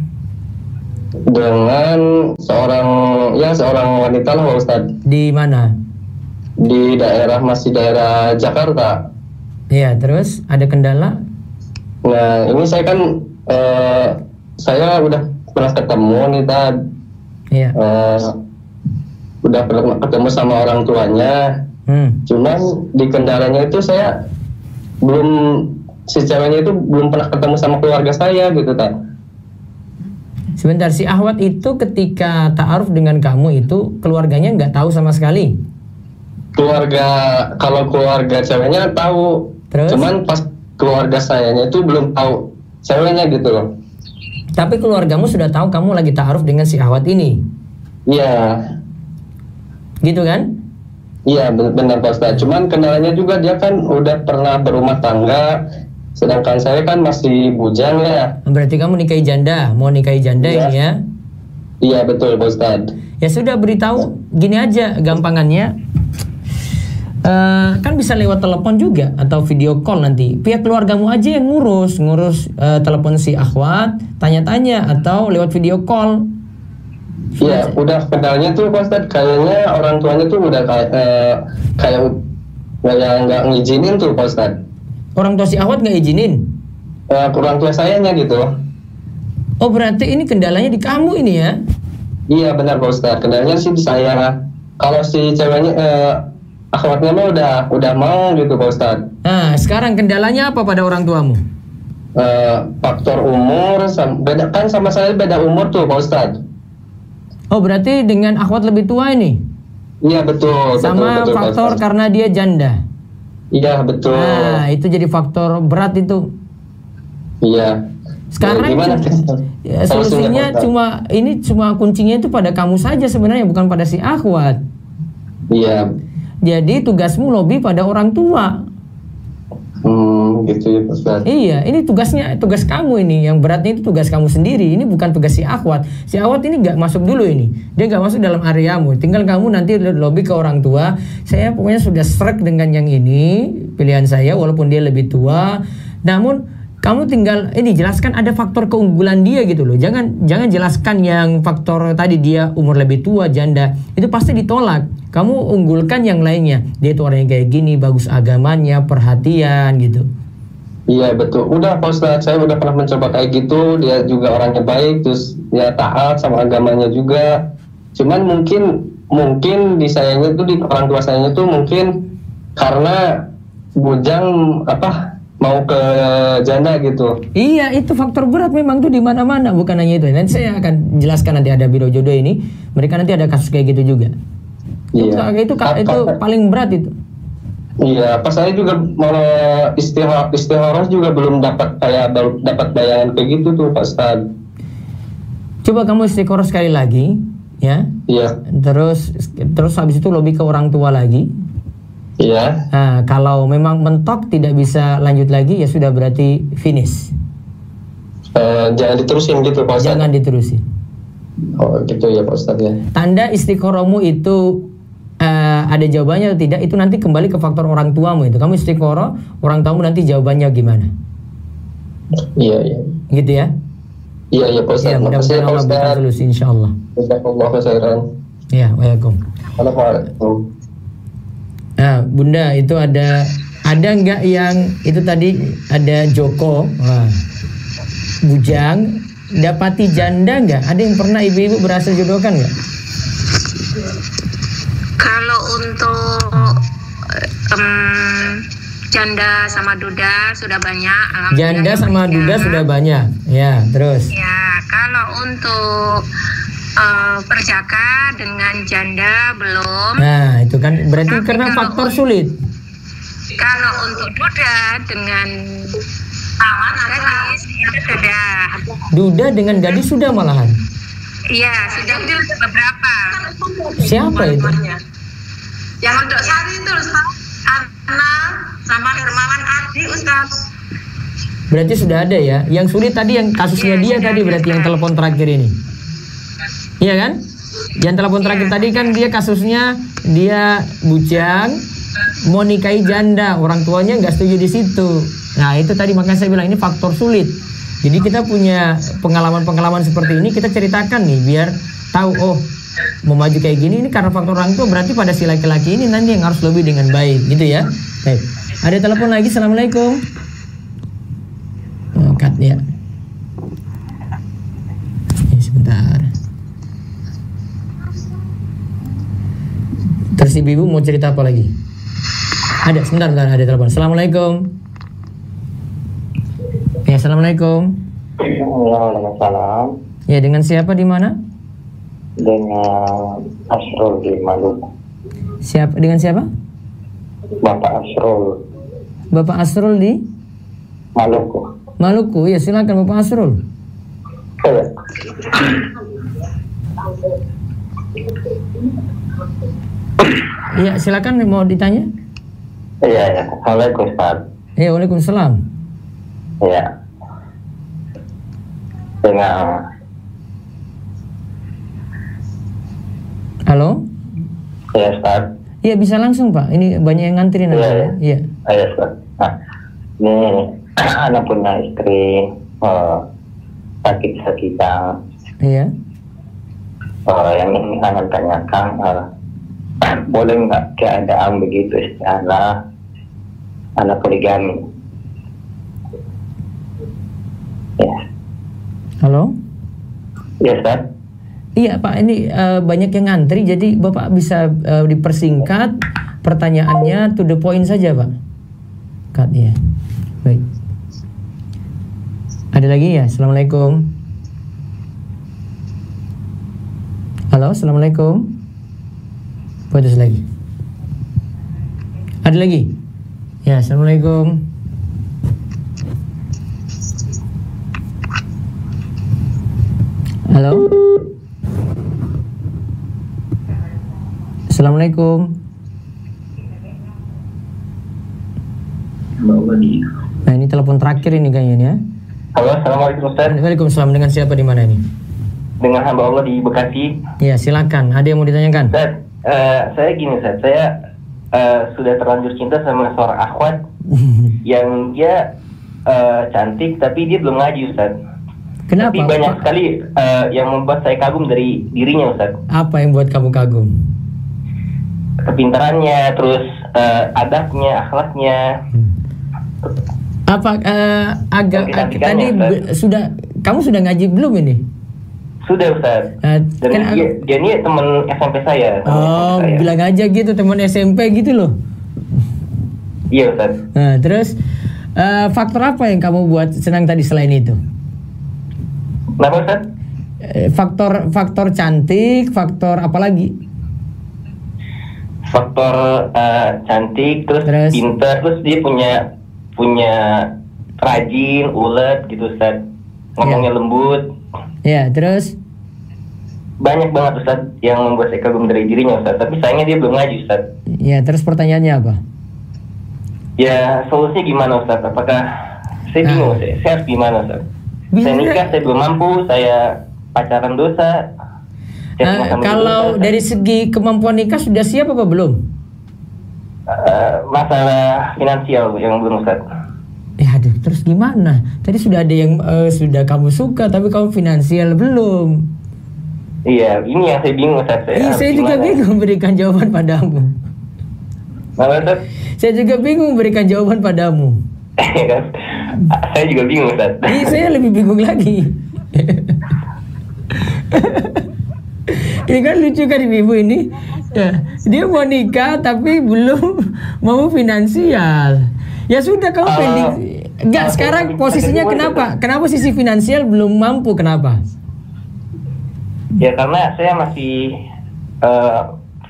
Dengan seorang wanita lah Pak Ustaz. Di mana? Di masih daerah Jakarta. Iya, terus ada kendala? Nah, ini saya kan saya udah pernah ketemu nih Tad. Iya. Udah pernah ketemu sama orang tuanya. Cuman di kendalanya itu saya si ceweknya itu belum pernah ketemu sama keluarga saya gitu Tad. Sebentar, si Ahwat itu ketika ta'aruf dengan kamu itu keluarganya nggak tahu sama sekali? Kalau keluarga ceweknya tahu. Terus? Cuman pas keluarga sayanya itu belum tahu ceweknya gitu loh. Tapi keluargamu sudah tahu kamu lagi ta'aruf dengan si Ahwat ini? Iya. Gitu kan? Iya benar Pak Ustadz. Cuman kendalanya juga dia kan udah pernah berumah tangga, sedangkan saya kan masih bujang ya. Berarti kamu nikahi janda, mau nikahi janda ya. Ini ya? Iya betul Pak Ustadz. Ya sudah, beritahu gini aja gampangannya. Kan bisa lewat telepon juga atau video call nanti. Pihak keluargamu aja yang ngurus telepon si Ahwat, tanya-tanya, atau lewat video call. Iya, udah kendalanya tuh Pak Ustadz, kayaknya orang tuanya tuh udah kayak nggak ngizinin tuh Pak Ustadz. Orang tua si Ahwat nggak izinin? Orang tua sayanya gitu. Oh, berarti ini kendalanya di kamu ini ya? Iya benar Pak Ustadz, kendalanya sih di saya. Kalau si ceweknya Akhwatnya mah udah mau gitu Pak Ustadz. Nah, sekarang kendalanya apa pada orang tuamu? Faktor umur, beda kan sama saya beda umur tuh Pak Ustadz. Oh, berarti dengan Akhwat lebih tua ini? Iya betul. Sama betul, faktor Pak, karena dia janda? Iya betul. Nah, itu jadi faktor berat itu. Iya. Sekarang ya, solusinya cuma kuncinya itu pada kamu saja sebenarnya, bukan pada si Akhwat. Iya. Jadi tugasmu lobby pada orang tua. Gitu ya Ustaz. Iya, ini tugas kamu ini. Yang beratnya itu tugas kamu sendiri. Ini bukan tugas si Akhwat. Si Akhwat ini nggak masuk dulu ini. Dia nggak masuk dalam areamu. Tinggal kamu nanti lobby ke orang tua. Saya pokoknya sudah srek dengan yang ini. Pilihan saya walaupun dia lebih tua. Namun kamu tinggal jelaskan ada faktor keunggulan dia gitu loh. Jangan jelaskan yang faktor tadi dia umur lebih tua, janda. Itu pasti ditolak. Kamu unggulkan yang lainnya. Dia itu orang yang kayak gini, bagus agamanya, perhatian gitu. Iya betul. Udah Pak Ustadz, saya udah pernah mencoba kayak gitu. Dia juga orangnya baik, terus dia taat sama agamanya juga. Cuman mungkin di sayanya tuh, di orang tua sayanya tuh mungkin karena bujang mau ke janda gitu. Iya, itu faktor berat memang tuh di mana-mana, bukan hanya itu. Nanti saya akan jelaskan, nanti ada biro jodoh ini, mereka nanti ada kasus kayak gitu juga. Iya. Itu paling berat itu. Iya, pas saya juga mau istihoroh juga belum dapat bayangan kayak gitu tuh Pak Ustad. Coba kamu istikharah sekali lagi, ya. Iya. Terus habis itu lobby ke orang tua lagi. Iya. Nah, kalau memang mentok tidak bisa lanjut lagi, ya sudah berarti finish. Jangan diterusin gitu Pak Ustadz. Jangan diterusin. Oh gitu ya Pak Ustadz ya. Tanda istikharahmu itu ada jawabannya atau tidak, itu nanti kembali ke faktor orang tuamu itu. Kamu istikharah, orang tuamu nanti jawabannya gimana? Iya. Gitu ya? Iya Pak Ustadz. Ya, mudah-mudahan Allah berikan solusi insyaallah. Jazakallahu khairan. Ya, waalaikum. Assalamualaikum. Nah, Bunda, itu ada nggak yang itu tadi ada Joko, bujang, dapati janda nggak? Ada yang pernah ibu-ibu berhasil jodohkan nggak? Kalau untuk janda sama duda sudah banyak. Janda sama duda sudah banyak, ya. Terus? Ya, kalau untuk perjaka dengan janda belum. Nah, itu kan berarti karena faktor sulit. Kalau untuk duda dengan gadis itu sudah. Duda dengan gadis sudah malahan. Iya, sudah beberapa. Siapa itu? Yang untuk Sari itu Ustaz, Anna sama Hermawan Adi Ustaz. Berarti sudah ada ya. Yang sulit tadi yang kasusnya dia tadi berarti yang telepon terakhir ini. Iya kan? Yang telepon terakhir tadi kan dia kasusnya dia bujang, mau nikahi janda, orang tuanya nggak setuju di situ. Nah itu tadi makanya saya bilang ini faktor sulit. Jadi kita punya pengalaman-pengalaman seperti ini kita ceritakan nih biar tahu oh mau maju kayak gini ini karena faktor orang tua, berarti pada si laki-laki ini nanti yang harus lebih dengan baik gitu ya. Baik. Ada telepon lagi. Assalamualaikum. Oh, cut ya. Sebentar. Terus ibu mau cerita apa lagi? Ada, sebentar ada telepon. Assalamualaikum. Ya, assalamualaikum. Waalaikumsalam. Ya, dengan siapa di mana? Dengan Asrul di Maluku. Dengan siapa? Bapak Asrul. Bapak Asrul di Maluku. Maluku, ya silakan Bapak Asrul. Iya. Iya, silakan mau ditanya. Iya. Assalamualaikum Ustaz. Iya, waalaikumsalam. Iya. Dengan Halo? Iya Ustaz. Iya, bisa langsung Pak. Ini banyak yang nganterin. Iya. Iya. Iya Ustaz. Nah, ini anak punya istri sakit-sakitan. Iya. Yang ini anak tanyakan, boleh nggak keadaan begitu istilah anak poligami? Ya. Halo? Iya Ustaz. Iya Pak, ini banyak yang ngantri, jadi Bapak bisa dipersingkat pertanyaannya, to the point saja Pak. Cut ya. Baik. Ada lagi ya? Assalamualaikum. Halo, assalamualaikum. Putus lagi. Ada lagi? Ya, assalamualaikum. Halo. Assalamualaikum. Nah, ini telepon terakhir ini kayaknya ya. Halo, assalamualaikum Ustaz. Waalaikumsalam. Dengan siapa di mana ini? Dengan hamba Allah di Bekasi. Ya, silakan. Ada yang mau ditanyakan? Ustaz, saya gini Ustaz, saya sudah terlanjur cinta sama seorang akhwat yang dia cantik tapi dia belum ngaji Ustaz. Kenapa? Tapi banyak sekali yang membuat saya kagum dari dirinya Ustaz. Apa yang buat kamu kagum? Kepintarannya, terus adabnya, akhlaknya. Apa agak tadi kamu sudah ngaji belum ini? Sudah Ustaz. Dan dia ini teman SMP saya. Oh, SMP saya. Bilang aja gitu teman SMP gitu loh. Iya Ustaz. Nah, terus faktor apa yang kamu buat senang tadi selain itu? Kenapa Ustaz? Faktor cantik, faktor apa lagi? Faktor cantik, terus pintar, terus dia punya rajin, ulet gitu Ustaz. Ngomongnya lembut. Ya, terus banyak banget Ustaz yang membuat saya kagum dari dirinya Ustaz. Tapi sayangnya dia belum ngaji Ustaz. Ya, terus pertanyaannya apa? Ya, solusinya gimana Ustaz? Apakah saya bingung, saya harus gimana Ustaz? Saya nikah, saya belum mampu, saya pacaran dosa. Kalau dari segi kemampuan nikah sudah siap apa belum? Masalah finansial yang belum Ustaz. Ya aduh, terus gimana? Tadi sudah ada yang sudah kamu suka tapi kamu finansial belum. Iya, ini yang saya bingung Ustaz. Saya juga bingung berikan jawaban padamu. Mana Ustaz? Saya juga bingung berikan jawaban padamu. Saya juga bingung Ustaz. Saya lebih bingung lagi. Ini kan lucu kan ibu ini ya, dia mau nikah tapi belum mau finansial. Ya sudah kamu pending. Enggak, sekarang posisinya kenapa sisi finansial belum mampu, kenapa? Ya karena saya masih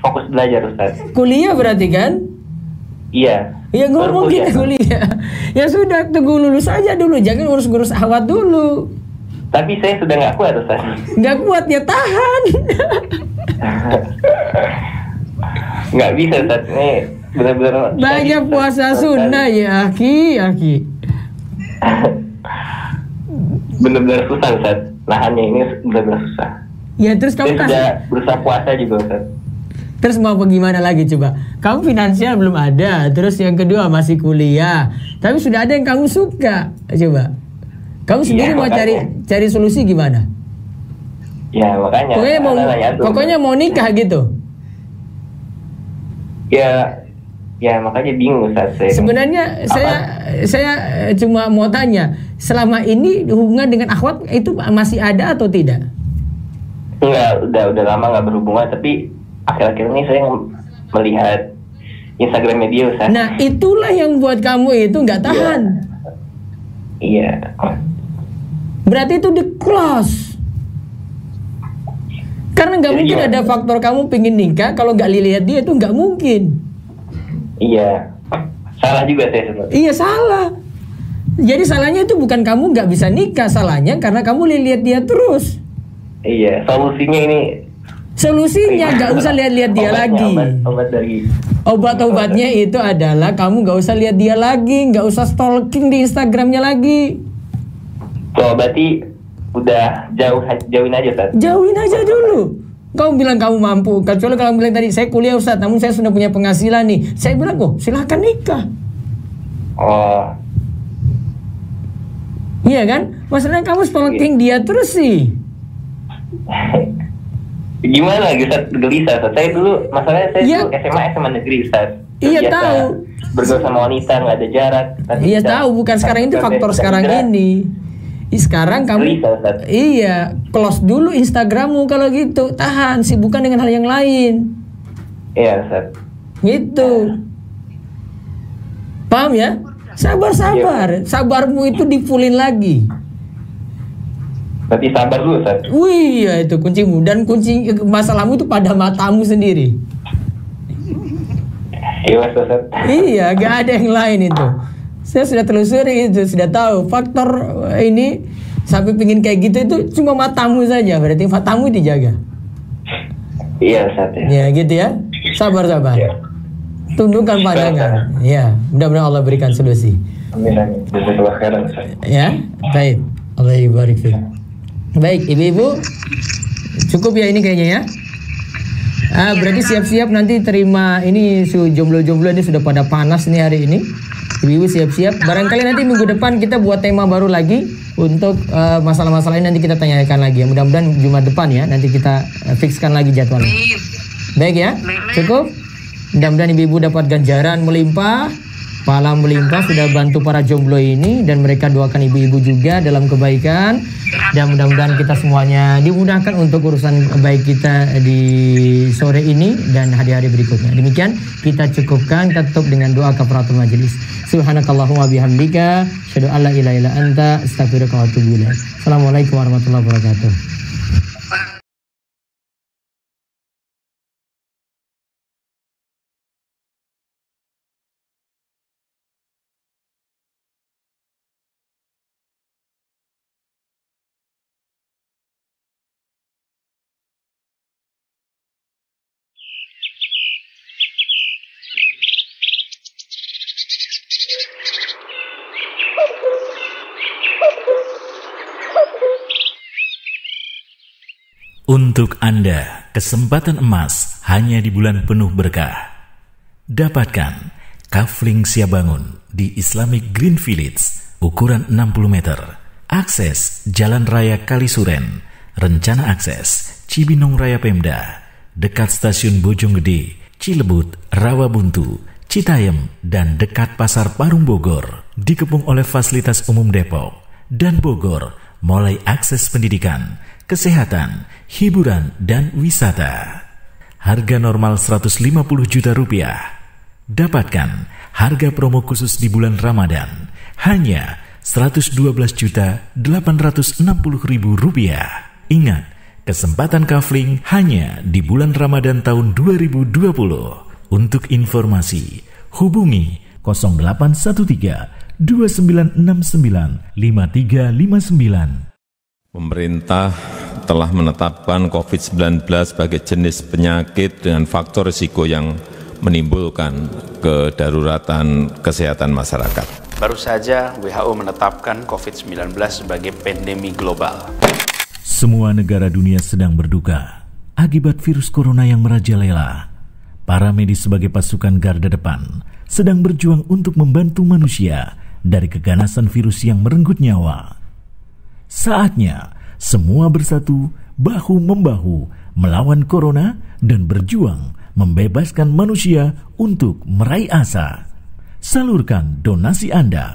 fokus belajar Ustaz. Kuliah berarti kan? Iya. Ya ngomong kita kuliah. Ya sudah, tunggu lulus aja dulu, jangan urus-urus ahwat dulu. Tapi saya sudah nggak kuat Ustaz. Nggak kuat ya tahan. Nggak bisa Ustaz. Ini benar-benar banyak puasa sunnah ya aki. Benar-benar susah Ustaz. Nahannya ini benar-benar susah. Ya terus kamu sudah berusaha puasa juga Ustaz. Terus mau gimana lagi coba? Kamu finansial belum ada. Terus yang kedua masih kuliah. Tapi sudah ada yang kamu suka. Coba. Kamu sendiri mau cari solusi gimana? Ya makanya. Pokoknya mau nikah gitu. Ya makanya bingung Ustaz. Sebenarnya saya cuma mau tanya, selama ini hubungan dengan akhwat itu masih ada atau tidak? Enggak, udah lama nggak berhubungan, tapi akhir-akhir ini saya melihat Instagram media Ustaz. Nah itulah yang buat kamu itu nggak tahan. Iya. Berarti itu di close. Karena nggak mungkin ada faktor kamu pingin nikah kalau nggak lihat dia itu nggak mungkin. Iya. Salah juga saya sebenarnya. Iya salah. Jadi salahnya itu bukan kamu nggak bisa nikah, salahnya karena kamu lihat dia terus. Iya, solusinya nggak usah lihat-lihat dia lagi. Obat-obatnya itu adalah kamu nggak usah lihat dia lagi, nggak usah stalking di Instagramnya lagi. Oh, berarti udah jauhin aja, Ustaz. Jauhin aja dulu. Kamu bilang kamu mampu, kecuali kalau bilang tadi saya kuliah Ustaz, namun saya sudah punya penghasilan nih. Saya bilang silahkan nikah. Oh. Iya kan? Masalahnya kamu stalking dia terus sih. Gimana Ustaz? Gelisah, Ustaz. Saya dulu, masalahnya saya dulu SMA negeri, Ustaz. Iya tahu. Bergaul sama wanita, nggak ada jarak. Iya tahu, bukan sekarang itu faktor sekarang ini. Sekarang kamu close dulu Instagrammu kalau gitu, tahan, sibukkan dengan hal yang lain. Iya, Ustaz. Gitu. Paham ya? Sabar. Sabarmu itu dipulin lagi. Berarti sabar dulu, Ustaz. Wih, ya itu kuncimu, dan kunci masalahmu itu pada matamu sendiri. Iya, Ustaz. Iya, gak ada yang lain itu. Saya sudah telusuri itu, sudah tahu faktor ini sampai pingin kayak gitu itu cuma matamu saja, berarti matamu dijaga. Iya, Ustaz. Ya gitu ya. Sabar. Ya. Tundukkan pandangan. Ya, mudah-mudahan Allah berikan solusi. Amin. Jazakallahu khairan, Ustaz. Ya, baik. Allah barik fiik. Baik, ibu-ibu, cukup ya ini kayaknya ya. Berarti siap-siap nanti terima ini jomblo-jomblo ini sudah pada panas nih hari ini. Ibu-ibu siap-siap. Barangkali nanti minggu depan kita buat tema baru lagi untuk masalah-masalah ini nanti kita tanyakan lagi ya. Mudah-mudahan Jumat depan ya nanti kita fixkan lagi jadwalnya. Baik ya, cukup. Mudah-mudahan ibu-ibu dapat ganjaran melimpah, pahala melimpah sudah bantu para jomblo ini, dan mereka doakan ibu-ibu juga dalam kebaikan, dan mudah-mudahan kita semuanya dimudahkan untuk urusan baik kita di sore ini dan hari-hari berikutnya. Demikian kita cukupkan, kita tutup dengan doa kafaratul majelis. Subhanakallahumma bihamdika asyhadu an la ilaha illa anta astaghfiruka wa atubu ilaik. Assalamualaikum warahmatullahi wabarakatuh. Untuk Anda, kesempatan emas hanya di bulan penuh berkah. Dapatkan kafling Siabangun di Islamic Green Village, ukuran 60 meter. Akses Jalan Raya Kalisuren, rencana akses Cibinong Raya Pemda, dekat Stasiun Bojonggede, Cilebut, Rawabuntu, Citayam, dan dekat Pasar Parung Bogor. Dikepung oleh fasilitas umum Depok dan Bogor, mulai akses pendidikan, kesehatan, hiburan, dan wisata. Harga normal 150 juta rupiah. Dapatkan harga promo khusus di bulan Ramadan hanya 112.860.000 rupiah. Ingat, kesempatan kafling hanya di bulan Ramadan tahun 2020. Untuk informasi, hubungi 0813 2969 5359. Pemerintah telah menetapkan COVID-19 sebagai jenis penyakit dengan faktor risiko yang menimbulkan kedaruratan kesehatan masyarakat. Baru saja WHO menetapkan COVID-19 sebagai pandemi global. Semua negara dunia sedang berduka akibat virus corona yang merajalela. Para medis sebagai pasukan garda depan sedang berjuang untuk membantu manusia dari keganasan virus yang merenggut nyawa. Saatnya semua bersatu bahu-membahu melawan corona dan berjuang membebaskan manusia untuk meraih asa. Salurkan donasi Anda